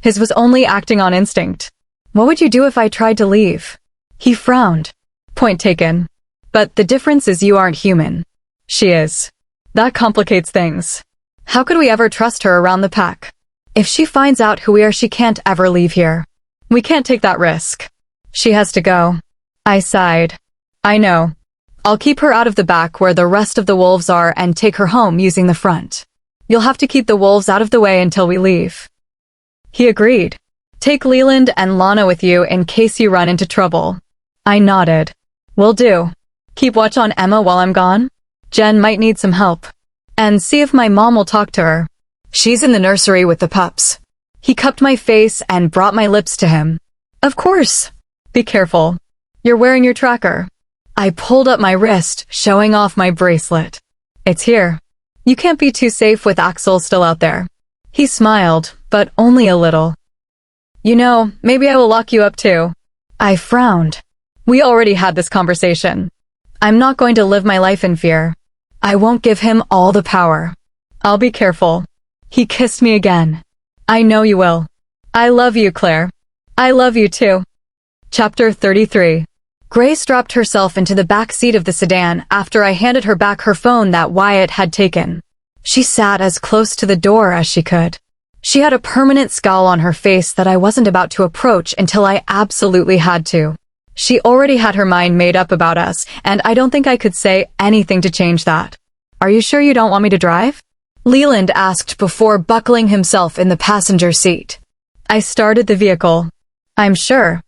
His was only acting on instinct. What would you do if I tried to leave? He frowned. Point taken. But the difference is you aren't human. She is. That complicates things. How could we ever trust her around the pack? If she finds out who we are, she can't ever leave here. We can't take that risk. She has to go. I sighed. I know. I'll keep her out of the back where the rest of the wolves are and take her home using the front. You'll have to keep the wolves out of the way until we leave. He agreed. Take Leland and Lana with you in case you run into trouble. I nodded. Will do. Keep watch on Emma while I'm gone. Jen might need some help. And see if my mom will talk to her. She's in the nursery with the pups. He cupped my face and brought my lips to him. Of course. Be careful. You're wearing your tracker. I pulled up my wrist, showing off my bracelet. It's here. You can't be too safe with Axel still out there. He smiled, but only a little. You know, maybe I will lock you up too. I frowned. We already had this conversation. I'm not going to live my life in fear. I won't give him all the power. I'll be careful. He kissed me again. I know you will. I love you, Claire. I love you too. Chapter 33. Grace dropped herself into the back seat of the sedan after I handed her back her phone that Wyatt had taken. She sat as close to the door as she could. She had a permanent scowl on her face that I wasn't about to approach until I absolutely had to. She already had her mind made up about us, and I don't think I could say anything to change that. Are you sure you don't want me to drive? Leland asked before buckling himself in the passenger seat. I started the vehicle. I'm sure.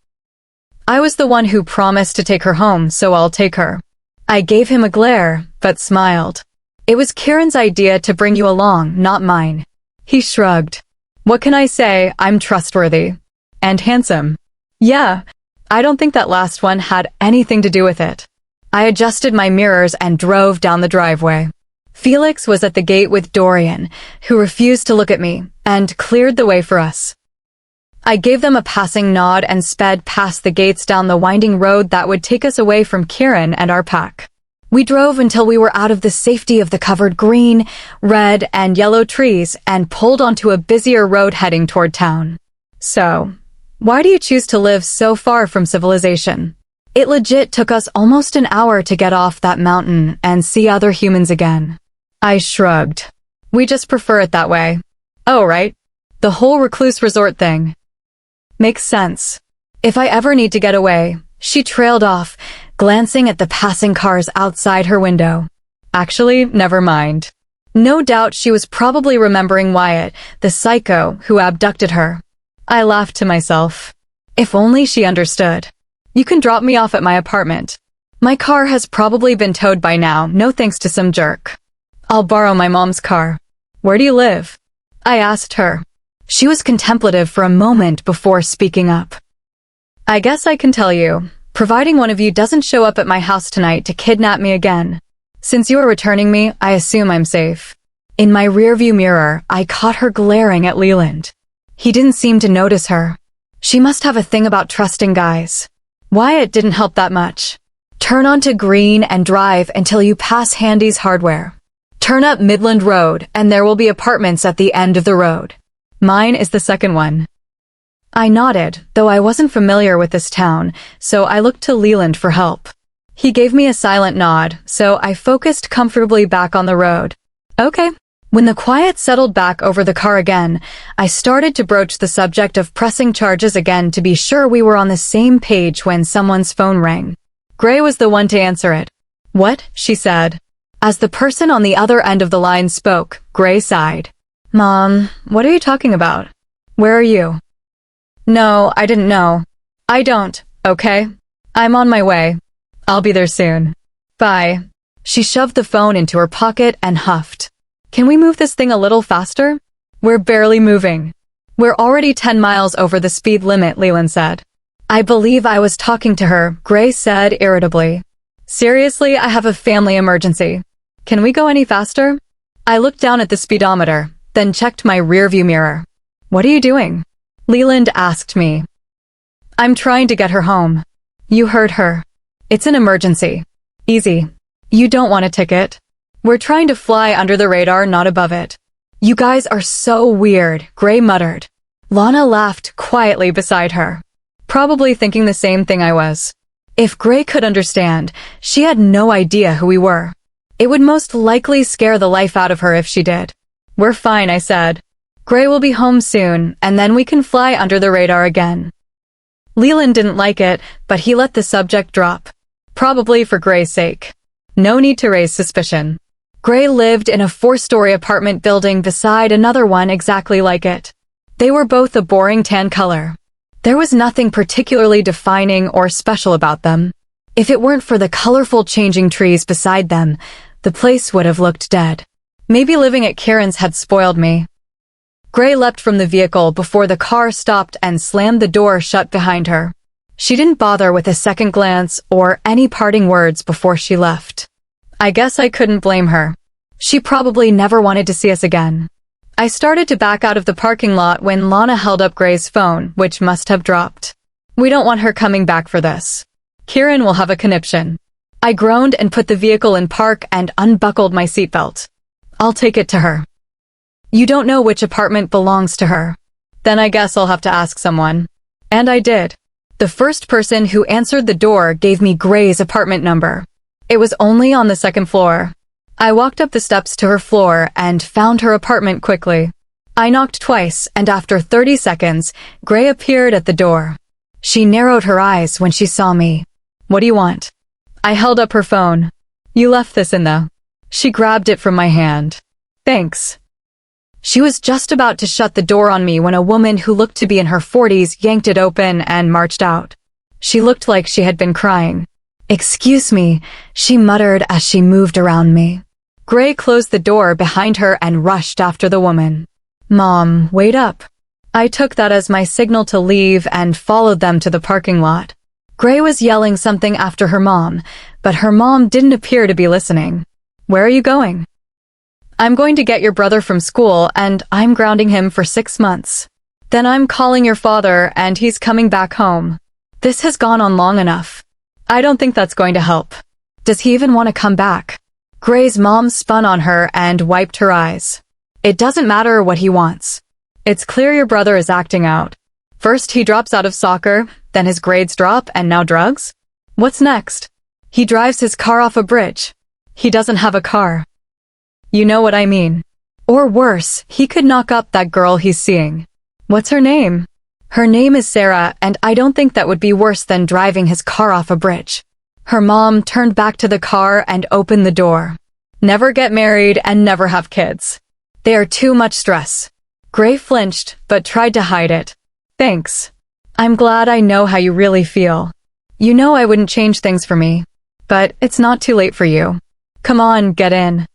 I was the one who promised to take her home, so I'll take her. I gave him a glare, but smiled. It was Kieran's idea to bring you along, not mine. He shrugged. What can I say? I'm trustworthy. And handsome. Yeah. I don't think that last one had anything to do with it. I adjusted my mirrors and drove down the driveway. Felix was at the gate with Dorian, who refused to look at me, and cleared the way for us. I gave them a passing nod and sped past the gates down the winding road that would take us away from Kieran and our pack. We drove until we were out of the safety of the covered green, red, and yellow trees and pulled onto a busier road heading toward town. So, why do you choose to live so far from civilization? It legit took us almost an hour to get off that mountain and see other humans again. I shrugged. We just prefer it that way. Oh, right. The whole recluse resort thing. Makes sense. If I ever need to get away, she trailed off, glancing at the passing cars outside her window. Actually, never mind. No doubt she was probably remembering Wyatt, the psycho who abducted her. I laughed to myself. If only she understood. You can drop me off at my apartment. My car has probably been towed by now, no thanks to some jerk. I'll borrow my mom's car. Where do you live? I asked her. She was contemplative for a moment before speaking up. I guess I can tell you, providing one of you doesn't show up at my house tonight to kidnap me again. Since you are returning me, I assume I'm safe. In my rearview mirror, I caught her glaring at Leland. He didn't seem to notice her. She must have a thing about trusting guys. Wyatt didn't help that much. Turn onto Green and drive until you pass Handy's Hardware. Turn up Midland Road and there will be apartments at the end of the road. Mine is the second one. I nodded, though I wasn't familiar with this town, so I looked to Leland for help. He gave me a silent nod, so I focused comfortably back on the road. Okay. When the quiet settled back over the car again, I started to broach the subject of pressing charges again to be sure we were on the same page when someone's phone rang. Gray was the one to answer it. What? She said. As the person on the other end of the line spoke, Gray sighed. Mom, what are you talking about? Where are you? No, I didn't know. I don't, okay? I'm on my way. I'll be there soon. Bye. She shoved the phone into her pocket and huffed. Can we move this thing a little faster? We're barely moving. We're already 10 miles over the speed limit, Leland said. I believe I was talking to her, Gray said irritably. Seriously, I have a family emergency. Can we go any faster? I looked down at the speedometer, then checked my rearview mirror. What are you doing? Leland asked me. I'm trying to get her home. You heard her. It's an emergency. Easy. You don't want a ticket. We're trying to fly under the radar, not above it. You guys are so weird, Gray muttered. Lana laughed quietly beside her, probably thinking the same thing I was. If Gray could understand, she had no idea who we were. It would most likely scare the life out of her if she did. We're fine, I said. Gray will be home soon, and then we can fly under the radar again. Leland didn't like it, but he let the subject drop. Probably for Gray's sake. No need to raise suspicion. Gray lived in a 4-story apartment building beside another one exactly like it. They were both a boring tan color. There was nothing particularly defining or special about them. If it weren't for the colorful changing trees beside them, the place would have looked dead. Maybe living at Kieran's had spoiled me. Gray leapt from the vehicle before the car stopped and slammed the door shut behind her. She didn't bother with a second glance or any parting words before she left. I guess I couldn't blame her. She probably never wanted to see us again. I started to back out of the parking lot when Lana held up Gray's phone, which must have dropped. We don't want her coming back for this. Kieran will have a conniption. I groaned and put the vehicle in park and unbuckled my seatbelt. I'll take it to her. You don't know which apartment belongs to her. Then I guess I'll have to ask someone. And I did. The first person who answered the door gave me Gray's apartment number. It was only on the second floor. I walked up the steps to her floor and found her apartment quickly. I knocked twice, and after 30 seconds, Gray appeared at the door. She narrowed her eyes when she saw me. What do you want? I held up her phone. You left this in the... She grabbed it from my hand. Thanks. She was just about to shut the door on me when a woman who looked to be in her 40s yanked it open and marched out. She looked like she had been crying. Excuse me, she muttered as she moved around me. Gray closed the door behind her and rushed after the woman. Mom, wait up. I took that as my signal to leave and followed them to the parking lot. Gray was yelling something after her mom, but her mom didn't appear to be listening. Where are you going? I'm going to get your brother from school and I'm grounding him for 6 months. Then I'm calling your father and he's coming back home. This has gone on long enough. I don't think that's going to help. Does he even want to come back? Gray's mom spun on her and wiped her eyes. It doesn't matter what he wants. It's clear your brother is acting out. First he drops out of soccer, then his grades drop, and now drugs? What's next? He drives his car off a bridge. He doesn't have a car. You know what I mean. Or worse, he could knock up that girl he's seeing. What's her name? Her name is Sarah, and I don't think that would be worse than driving his car off a bridge. Her mom turned back to the car and opened the door. Never get married and never have kids. They are too much stress. Gray flinched, but tried to hide it. Thanks. I'm glad I know how you really feel. You know I wouldn't change things for me. But it's not too late for you. Come on, get in.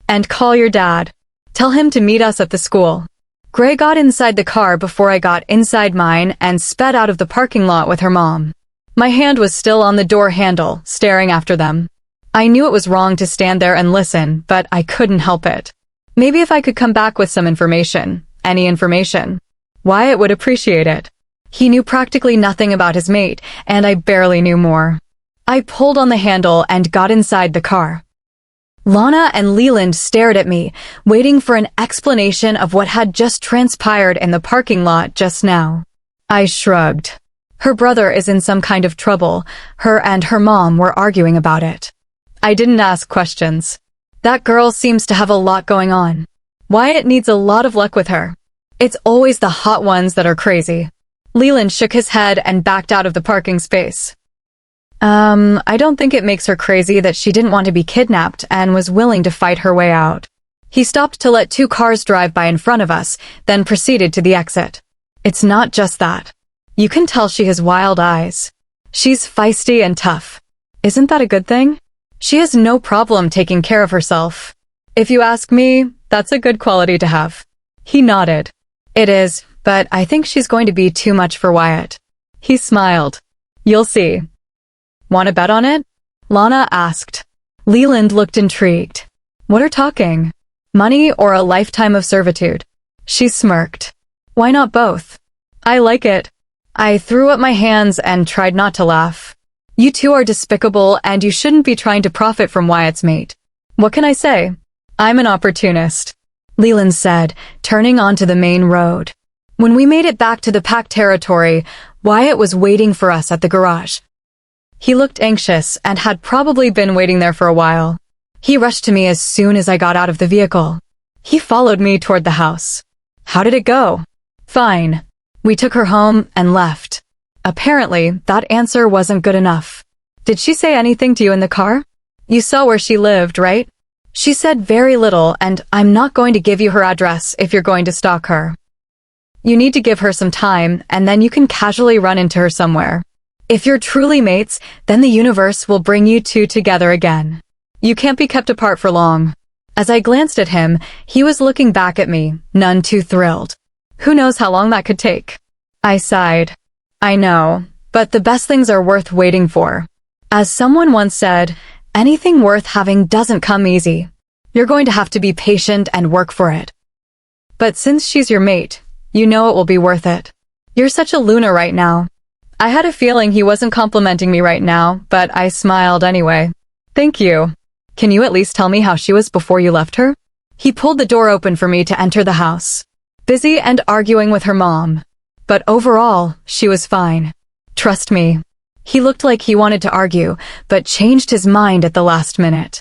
And call your dad. Tell him to meet us at the school. Gray got inside the car before I got inside mine and sped out of the parking lot with her mom. My hand was still on the door handle, staring after them. I knew it was wrong to stand there and listen, but I couldn't help it. Maybe if I could come back with some information, any information. Wyatt would appreciate it. He knew practically nothing about his mate, and I barely knew more. I pulled on the handle and got inside the car. Lana and Leland stared at me, waiting for an explanation of what had just transpired in the parking lot just now. I shrugged. Her brother is in some kind of trouble. Her and her mom were arguing about it. I didn't ask questions. That girl seems to have a lot going on. Wyatt needs a lot of luck with her. It's always the hot ones that are crazy. Leland shook his head and backed out of the parking space. I don't think it makes her crazy that she didn't want to be kidnapped and was willing to fight her way out. He stopped to let 2 cars drive by in front of us, then proceeded to the exit. It's not just that. You can tell she has wild eyes. She's feisty and tough. Isn't that a good thing? She has no problem taking care of herself. If you ask me, that's a good quality to have. He nodded. It is, but I think she's going to be too much for Wyatt. He smiled. You'll see. Want to bet on it? Lana asked. Leland looked intrigued. What are talking? Money or a lifetime of servitude? She smirked. Why not both? I like it. I threw up my hands and tried not to laugh. You two are despicable and you shouldn't be trying to profit from Wyatt's mate. What can I say? I'm an opportunist, Leland said, turning onto the main road. When we made it back to the packed territory, Wyatt was waiting for us at the garage. He looked anxious and had probably been waiting there for a while. He rushed to me as soon as I got out of the vehicle. He followed me toward the house. How did it go? Fine. We took her home and left. Apparently, that answer wasn't good enough. Did she say anything to you in the car? You saw where she lived, right? She said very little, and I'm not going to give you her address if you're going to stalk her. You need to give her some time, and then you can casually run into her somewhere. If you're truly mates, then the universe will bring you two together again. You can't be kept apart for long. As I glanced at him, he was looking back at me, none too thrilled. Who knows how long that could take? I sighed. I know, but the best things are worth waiting for. As someone once said, anything worth having doesn't come easy. You're going to have to be patient and work for it. But since she's your mate, you know it will be worth it. You're such a Luna right now. I had a feeling he wasn't complimenting me right now, but I smiled anyway. Thank you. Can you at least tell me how she was before you left her? He pulled the door open for me to enter the house. Busy and arguing with her mom. But overall, she was fine. Trust me. He looked like he wanted to argue, but changed his mind at the last minute.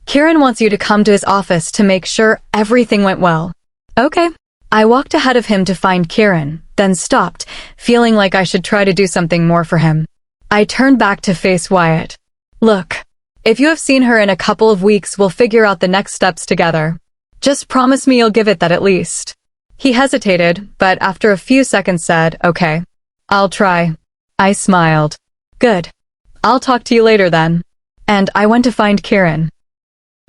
Kieran wants you to come to his office to make sure everything went well. Okay. I walked ahead of him to find Kieran, then stopped, feeling like I should try to do something more for him. I turned back to face Wyatt. Look, if you have seen her in a couple of weeks, we'll figure out the next steps together. Just promise me you'll give it that at least. He hesitated, but after a few seconds said, okay, I'll try. I smiled. Good. I'll talk to you later then. And I went to find Kieran.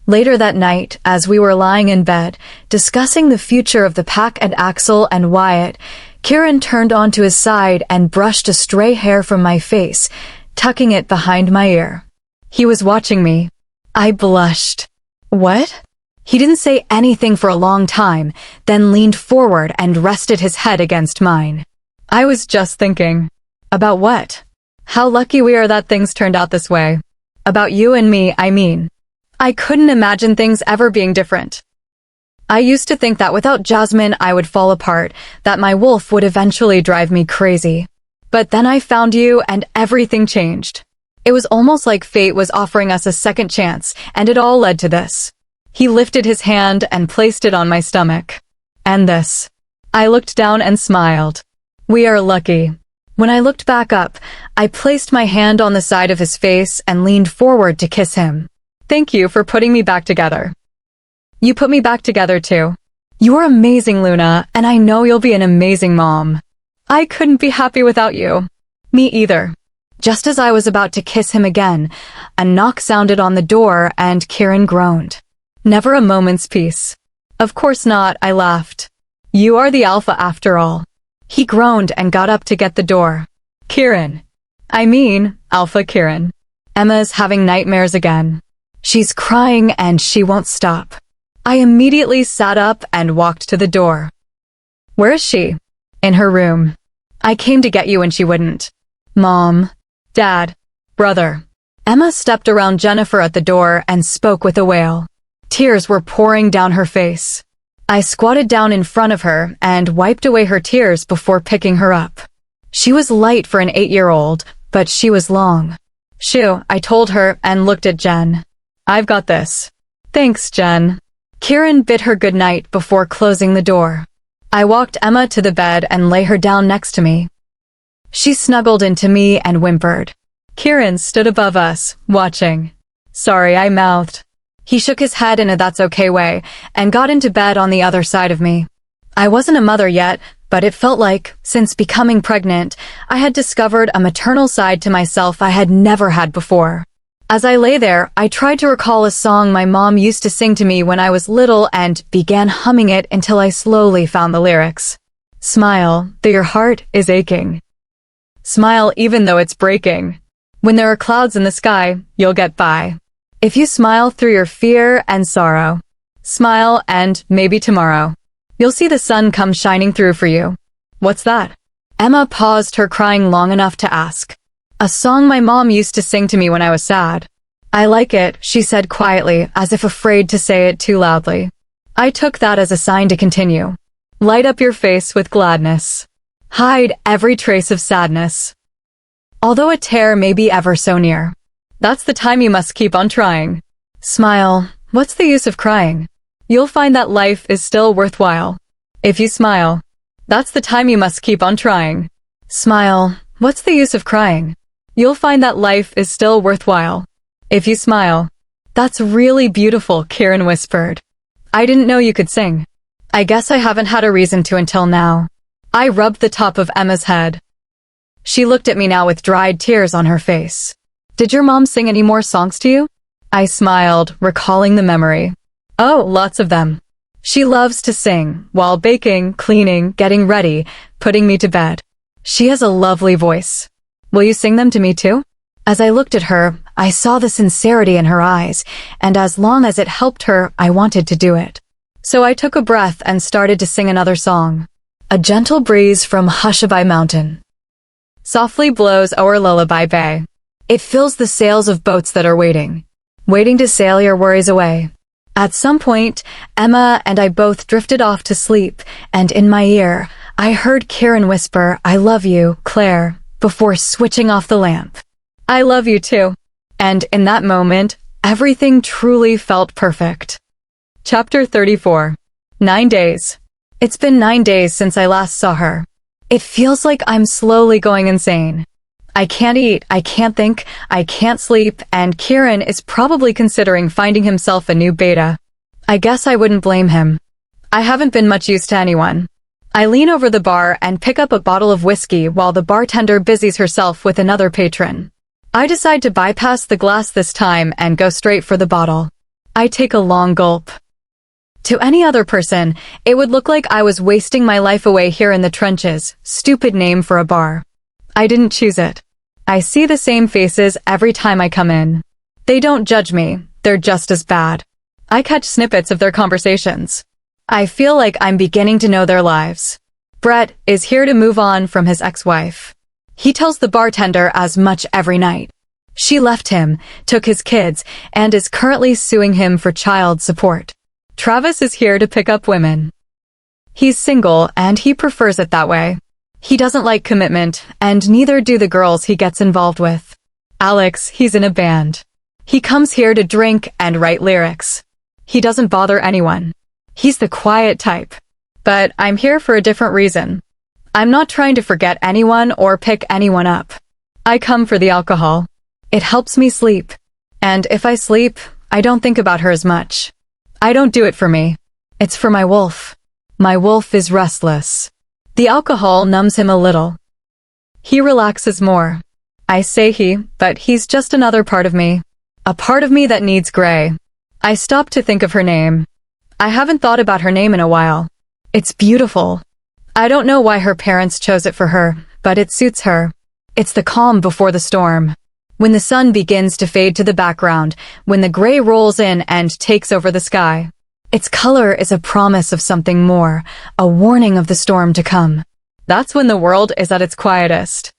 Later that night, as we were lying in bed, discussing the future of the pack and Axel and Wyatt, Kieran turned onto his side and brushed a stray hair from my face, tucking it behind my ear. He was watching me. I blushed. What? He didn't say anything for a long time, then leaned forward and rested his head against mine. I was just thinking. About what? How lucky we are that things turned out this way. About you and me, I mean. I couldn't imagine things ever being different. I used to think that without Jasmine I would fall apart, that my wolf would eventually drive me crazy. But then I found you and everything changed. It was almost like fate was offering us a second chance, and it all led to this. He lifted his hand and placed it on my stomach. And this. I looked down and smiled. We are lucky. When I looked back up, I placed my hand on the side of his face and leaned forward to kiss him. Thank you for putting me back together. You put me back together too. You're amazing, Luna, and I know you'll be an amazing mom. I couldn't be happy without you. Me either. Just as I was about to kiss him again, a knock sounded on the door and Kieran groaned. Never a moment's peace. Of course not, I laughed. You are the Alpha after all. He groaned and got up to get the door. Kieran. I mean, Alpha Kieran. Emma's having nightmares again. She's crying and she won't stop. I immediately sat up and walked to the door. Where is she? In her room. I came to get you and she wouldn't. Mom. Dad. Brother. Emma stepped around Jennifer at the door and spoke with a wail. Tears were pouring down her face. I squatted down in front of her and wiped away her tears before picking her up. She was light for an 8-year-old, but she was long. Shoo, I told her and looked at Jen. I've got this. Thanks, Jen. Kieran bid her goodnight before closing the door. I walked Emma to the bed and lay her down next to me. She snuggled into me and whimpered. Kieran stood above us, watching. Sorry, I mouthed. He shook his head in a that's okay way and got into bed on the other side of me. I wasn't a mother yet, but it felt like, since becoming pregnant, I had discovered a maternal side to myself I had never had before. As I lay there, I tried to recall a song my mom used to sing to me when I was little and began humming it until I slowly found the lyrics. Smile, though your heart is aching. Smile even though it's breaking. When there are clouds in the sky, you'll get by. If you smile through your fear and sorrow, smile and maybe tomorrow, you'll see the sun come shining through for you. What's that? Emma paused her crying long enough to ask. A song my mom used to sing to me when I was sad. I like it, she said quietly, as if afraid to say it too loudly. I took that as a sign to continue. Light up your face with gladness. Hide every trace of sadness. Although a tear may be ever so near, that's the time you must keep on trying. Smile. What's the use of crying? You'll find that life is still worthwhile. If you smile, that's the time you must keep on trying. Smile. What's the use of crying? You'll find that life is still worthwhile. If you smile. That's really beautiful, Kieran whispered. I didn't know you could sing. I guess I haven't had a reason to until now. I rubbed the top of Emma's head. She looked at me now with dried tears on her face. Did your mom sing any more songs to you? I smiled, recalling the memory. Oh, lots of them. She loves to sing, while baking, cleaning, getting ready, putting me to bed. She has a lovely voice. Will you sing them to me too? As I looked at her, I saw the sincerity in her eyes, and as long as it helped her, I wanted to do it. So I took a breath and started to sing another song. A gentle breeze from Hushabye Mountain softly blows o'er Lullaby Bay. It fills the sails of boats that are waiting to sail your worries away. At some point, Emma and I both drifted off to sleep, and in my ear, I heard Kieran whisper, I love you, Claire, before switching off the lamp. I love you too. And in that moment, everything truly felt perfect. Chapter 34. 9 days. It's been 9 days since I last saw her. It feels like I'm slowly going insane. I can't eat, I can't think, I can't sleep, and Kieran is probably considering finding himself a new beta. I guess I wouldn't blame him. I haven't been much use to anyone. I lean over the bar and pick up a bottle of whiskey while the bartender busies herself with another patron. I decide to bypass the glass this time and go straight for the bottle. I take a long gulp. To any other person, it would look like I was wasting my life away here in the trenches. Stupid name for a bar. I didn't choose it. I see the same faces every time I come in. They don't judge me, they're just as bad. I catch snippets of their conversations. I feel like I'm beginning to know their lives. Brett is here to move on from his ex-wife. He tells the bartender as much every night. She left him, took his kids, and is currently suing him for child support. Travis is here to pick up women. He's single and he prefers it that way. He doesn't like commitment, and neither do the girls he gets involved with. Alex, he's in a band. He comes here to drink and write lyrics. He doesn't bother anyone. He's the quiet type. But I'm here for a different reason. I'm not trying to forget anyone or pick anyone up. I come for the alcohol. It helps me sleep. And if I sleep, I don't think about her as much. I don't do it for me. It's for my wolf. My wolf is restless. The alcohol numbs him a little. He relaxes more. I say he, but he's just another part of me. A part of me that needs gray. I stop to think of her name. I haven't thought about her name in a while. It's beautiful. I don't know why her parents chose it for her, but it suits her. It's the calm before the storm. When the sun begins to fade to the background, when the gray rolls in and takes over the sky. Its color is a promise of something more, a warning of the storm to come. That's when the world is at its quietest.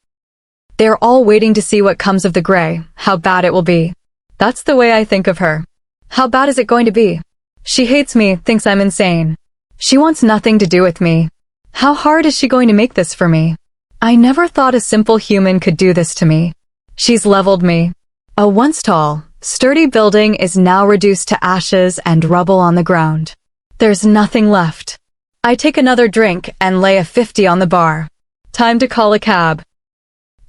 They're all waiting to see what comes of the gray, how bad it will be. That's the way I think of her. How bad is it going to be? She hates me, thinks I'm insane. She wants nothing to do with me. How hard is she going to make this for me? I never thought a simple human could do this to me. She's leveled me. A once tall, sturdy building is now reduced to ashes and rubble on the ground. There's nothing left. I take another drink and lay a 50 on the bar. Time to call a cab.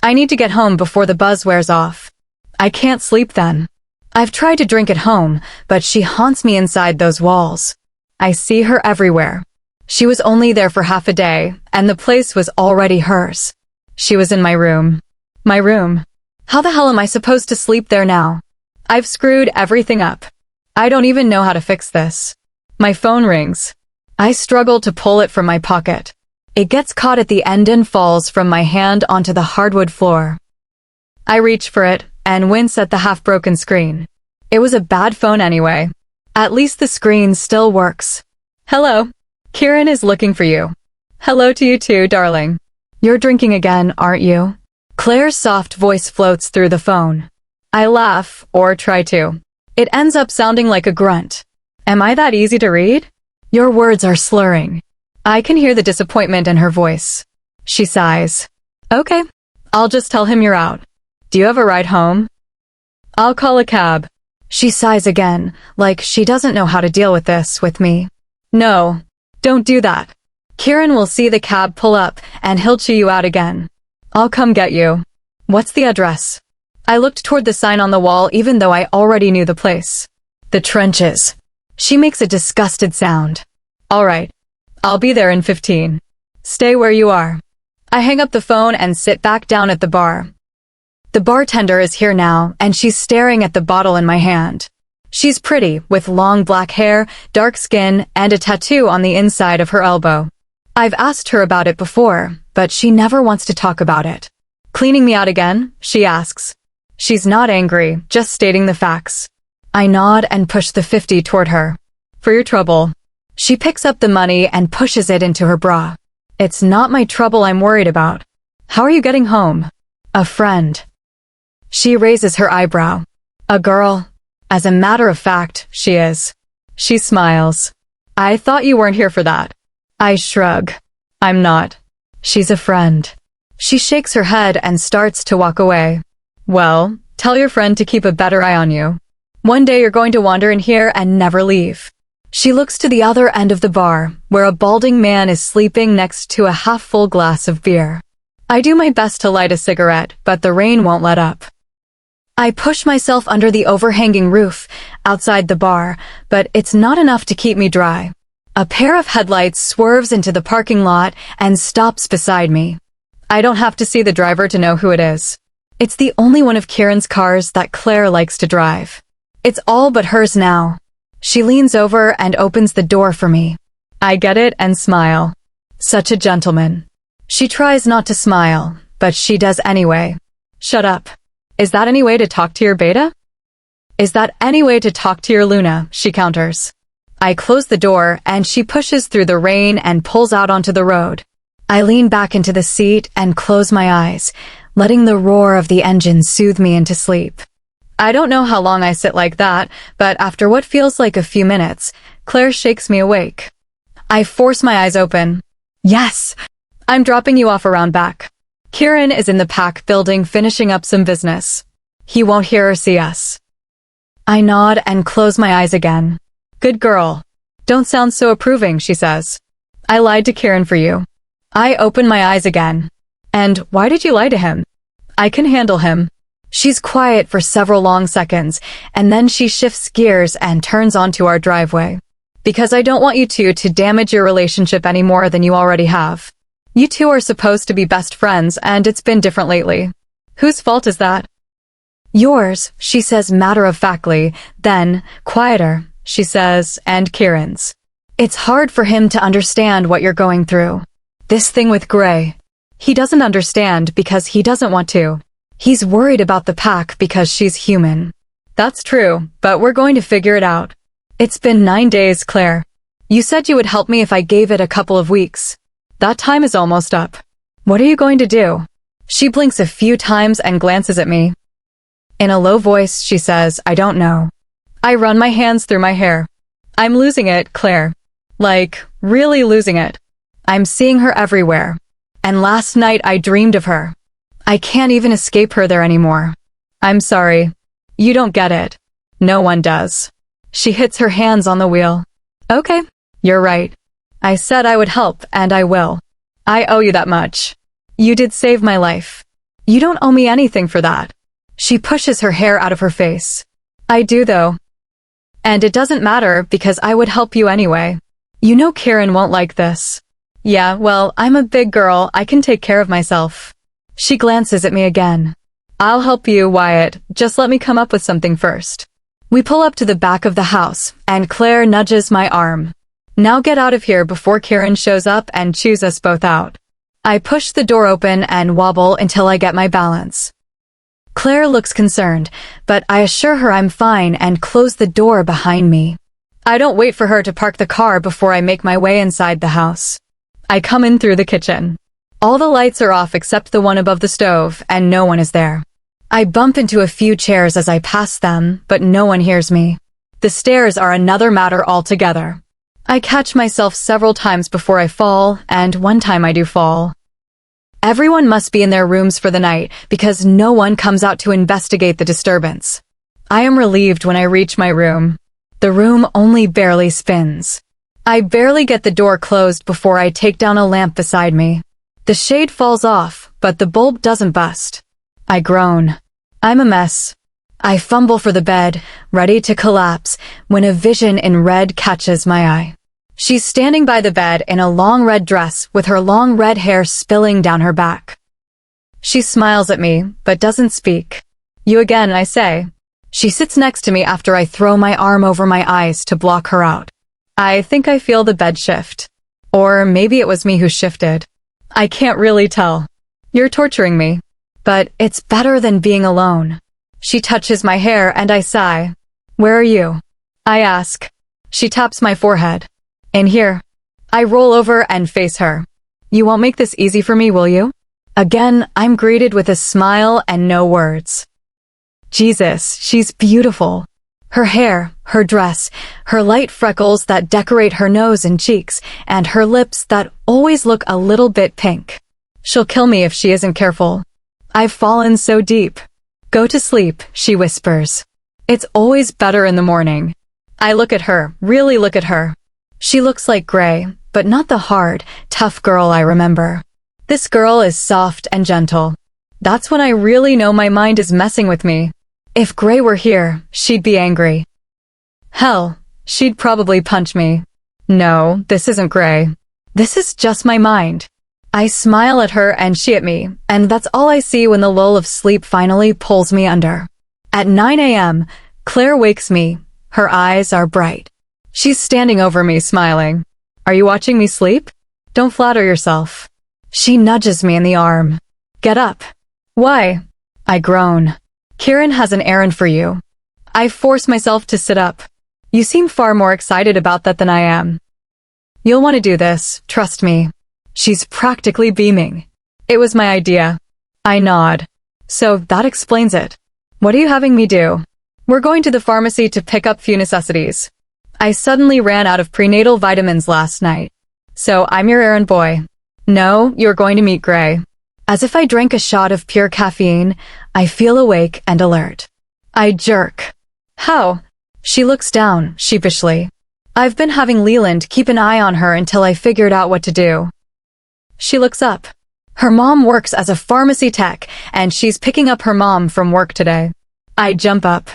I need to get home before the buzz wears off. I can't sleep then. I've tried to drink at home, but she haunts me inside those walls. I see her everywhere. She was only there for half a day, and the place was already hers. She was in my room. My room. How the hell am I supposed to sleep there now? I've screwed everything up. I don't even know how to fix this. My phone rings. I struggle to pull it from my pocket. It gets caught at the end and falls from my hand onto the hardwood floor. I reach for it and wince at the half-broken screen. It was a bad phone anyway. At least the screen still works. Hello. Kieran is looking for you. Hello to you too, darling. You're drinking again, aren't you? Claire's soft voice floats through the phone. I laugh, or try to. It ends up sounding like a grunt. Am I that easy to read? Your words are slurring. I can hear the disappointment in her voice. She sighs. Okay. I'll just tell him you're out. Do you have a ride home? I'll call a cab. She sighs again, like she doesn't know how to deal with this with me. No. Don't do that. Kieran will see the cab pull up, and he'll chew you out again. I'll come get you. What's the address? I looked toward the sign on the wall even though I already knew the place. The trenches. She makes a disgusted sound. All right. I'll be there in 15. Stay where you are. I hang up the phone and sit back down at the bar. The bartender is here now, and she's staring at the bottle in my hand. She's pretty, with long black hair, dark skin, and a tattoo on the inside of her elbow. I've asked her about it before, but she never wants to talk about it. Cleaning me out again? She asks. She's not angry, just stating the facts. I nod and push the 50 toward her. For your trouble. She picks up the money and pushes it into her bra. It's not my trouble I'm worried about. How are you getting home? A friend. She raises her eyebrow. A girl? As a matter of fact, she is. She smiles. I thought you weren't here for that. I shrug. I'm not. She's a friend. She shakes her head and starts to walk away. Well, tell your friend to keep a better eye on you. One day you're going to wander in here and never leave. She looks to the other end of the bar, where a balding man is sleeping next to a half-full glass of beer. I do my best to light a cigarette, but the rain won't let up. I push myself under the overhanging roof, outside the bar, but it's not enough to keep me dry. A pair of headlights swerves into the parking lot and stops beside me. I don't have to see the driver to know who it is. It's the only one of Kieran's cars that Claire likes to drive. It's all but hers now. She leans over and opens the door for me. I get it and smile. Such a gentleman. She tries not to smile, but she does anyway. Shut up. Is that any way to talk to your beta? Is that any way to talk to your Luna? She counters. I close the door and she pushes through the rain and pulls out onto the road. I lean back into the seat and close my eyes, letting the roar of the engine soothe me into sleep. I don't know how long I sit like that, but after what feels like a few minutes, Claire shakes me awake. I force my eyes open. Yes! I'm dropping you off around back. Kieran is in the Pack building finishing up some business. He won't hear or see us. I nod and close my eyes again. Good girl. Don't sound so approving, she says. I lied to Kieran for you. I open my eyes again. And why did you lie to him? I can handle him. She's quiet for several long seconds, and then she shifts gears and turns onto our driveway. Because I don't want you two to damage your relationship any more than you already have. You two are supposed to be best friends, and it's been different lately. Whose fault is that? Yours, she says matter-of-factly, then, quieter, she says, and Kieran's. It's hard for him to understand what you're going through. This thing with Gray. He doesn't understand because he doesn't want to. He's worried about the pack because she's human. That's true, but we're going to figure it out. It's been 9 days, Claire. You said you would help me if I gave it a couple of weeks. That time is almost up. What are you going to do? She blinks a few times and glances at me. In a low voice, she says, I don't know. I run my hands through my hair. I'm losing it, Claire. Like, really losing it. I'm seeing her everywhere. And last night I dreamed of her. I can't even escape her there anymore. I'm sorry. You don't get it. No one does. She hits her hands on the wheel. Okay, you're right. I said I would help, and I will. I owe you that much. You did save my life. You don't owe me anything for that. She pushes her hair out of her face. I do though. And it doesn't matter because I would help you anyway. You know Kieran won't like this. Yeah, well, I'm a big girl, I can take care of myself. She glances at me again. I'll help you, Wyatt, just let me come up with something first. We pull up to the back of the house, and Claire nudges my arm. Now get out of here before Kieran shows up and chews us both out. I push the door open and wobble until I get my balance. Claire looks concerned, but I assure her I'm fine and close the door behind me. I don't wait for her to park the car before I make my way inside the house. I come in through the kitchen. All the lights are off except the one above the stove, and no one is there. I bump into a few chairs as I pass them, but no one hears me. The stairs are another matter altogether. I catch myself several times before I fall, and one time I do fall. Everyone must be in their rooms for the night because no one comes out to investigate the disturbance. I am relieved when I reach my room. The room only barely spins. I barely get the door closed before I take down a lamp beside me. The shade falls off, but the bulb doesn't bust. I groan. I'm a mess. I fumble for the bed, ready to collapse, when a vision in red catches my eye. She's standing by the bed in a long red dress with her long red hair spilling down her back. She smiles at me, but doesn't speak. You again, I say. She sits next to me after I throw my arm over my eyes to block her out. I think I feel the bed shift. Or maybe it was me who shifted. I can't really tell. You're torturing me. But it's better than being alone. She touches my hair and I sigh. Where are you? I ask. She taps my forehead. In here. I roll over and face her. You won't make this easy for me, will you? Again, I'm greeted with a smile and no words. Jesus, she's beautiful. Her hair, her dress, her light freckles that decorate her nose and cheeks, and her lips that always look a little bit pink. She'll kill me if she isn't careful. I've fallen so deep. Go to sleep, she whispers. It's always better in the morning. I look at her, really look at her. She looks like Gray, but not the hard, tough girl I remember. This girl is soft and gentle. That's when I really know my mind is messing with me. If Gray were here, she'd be angry. Hell, she'd probably punch me. No, this isn't Gray. This is just my mind. I smile at her and she at me, and that's all I see when the lull of sleep finally pulls me under. At 9 a.m., Claire wakes me. Her eyes are bright. She's standing over me, smiling. Are you watching me sleep? Don't flatter yourself. She nudges me in the arm. Get up. Why? I groan. Kieran has an errand for you. I force myself to sit up. You seem far more excited about that than I am. You'll want to do this, trust me. She's practically beaming. It was my idea. I nod. So that explains it. What are you having me do? We're going to the pharmacy to pick up few necessities. I suddenly ran out of prenatal vitamins last night. So I'm your errand boy. No, you're going to meet Gray. As if I drank a shot of pure caffeine, I feel awake and alert. I jerk. How? She looks down, sheepishly. I've been having Leland keep an eye on her until I figured out what to do. She looks up. Her mom works as a pharmacy tech, and she's picking up her mom from work today. I jump up.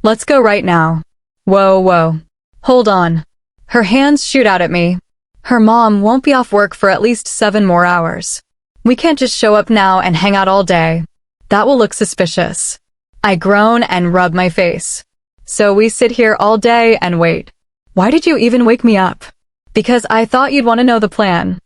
Let's go right now. Whoa, whoa. Hold on. Her hands shoot out at me. Her mom won't be off work for at least 7 more hours. We can't just show up now and hang out all day. That will look suspicious. I groan and rub my face. So we sit here all day and wait. Why did you even wake me up? Because I thought you'd want to know the plan.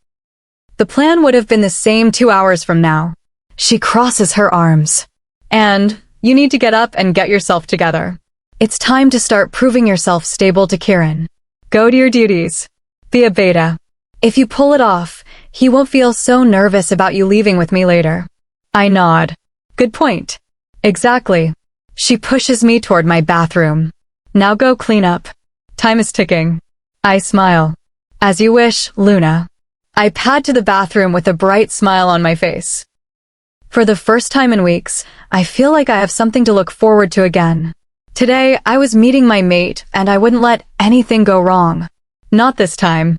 The plan would have been the same 2 hours from now. She crosses her arms. And you need to get up and get yourself together. It's time to start proving yourself stable to Kieran. Go to your duties. Be a beta. If you pull it off, he won't feel so nervous about you leaving with me later. I nod. Good point. Exactly. She pushes me toward my bathroom. Now go clean up. Time is ticking. I smile. As you wish, Luna. I pad to the bathroom with a bright smile on my face. For the first time in weeks, I feel like I have something to look forward to again. Today, I was meeting my mate, and I wouldn't let anything go wrong. Not this time.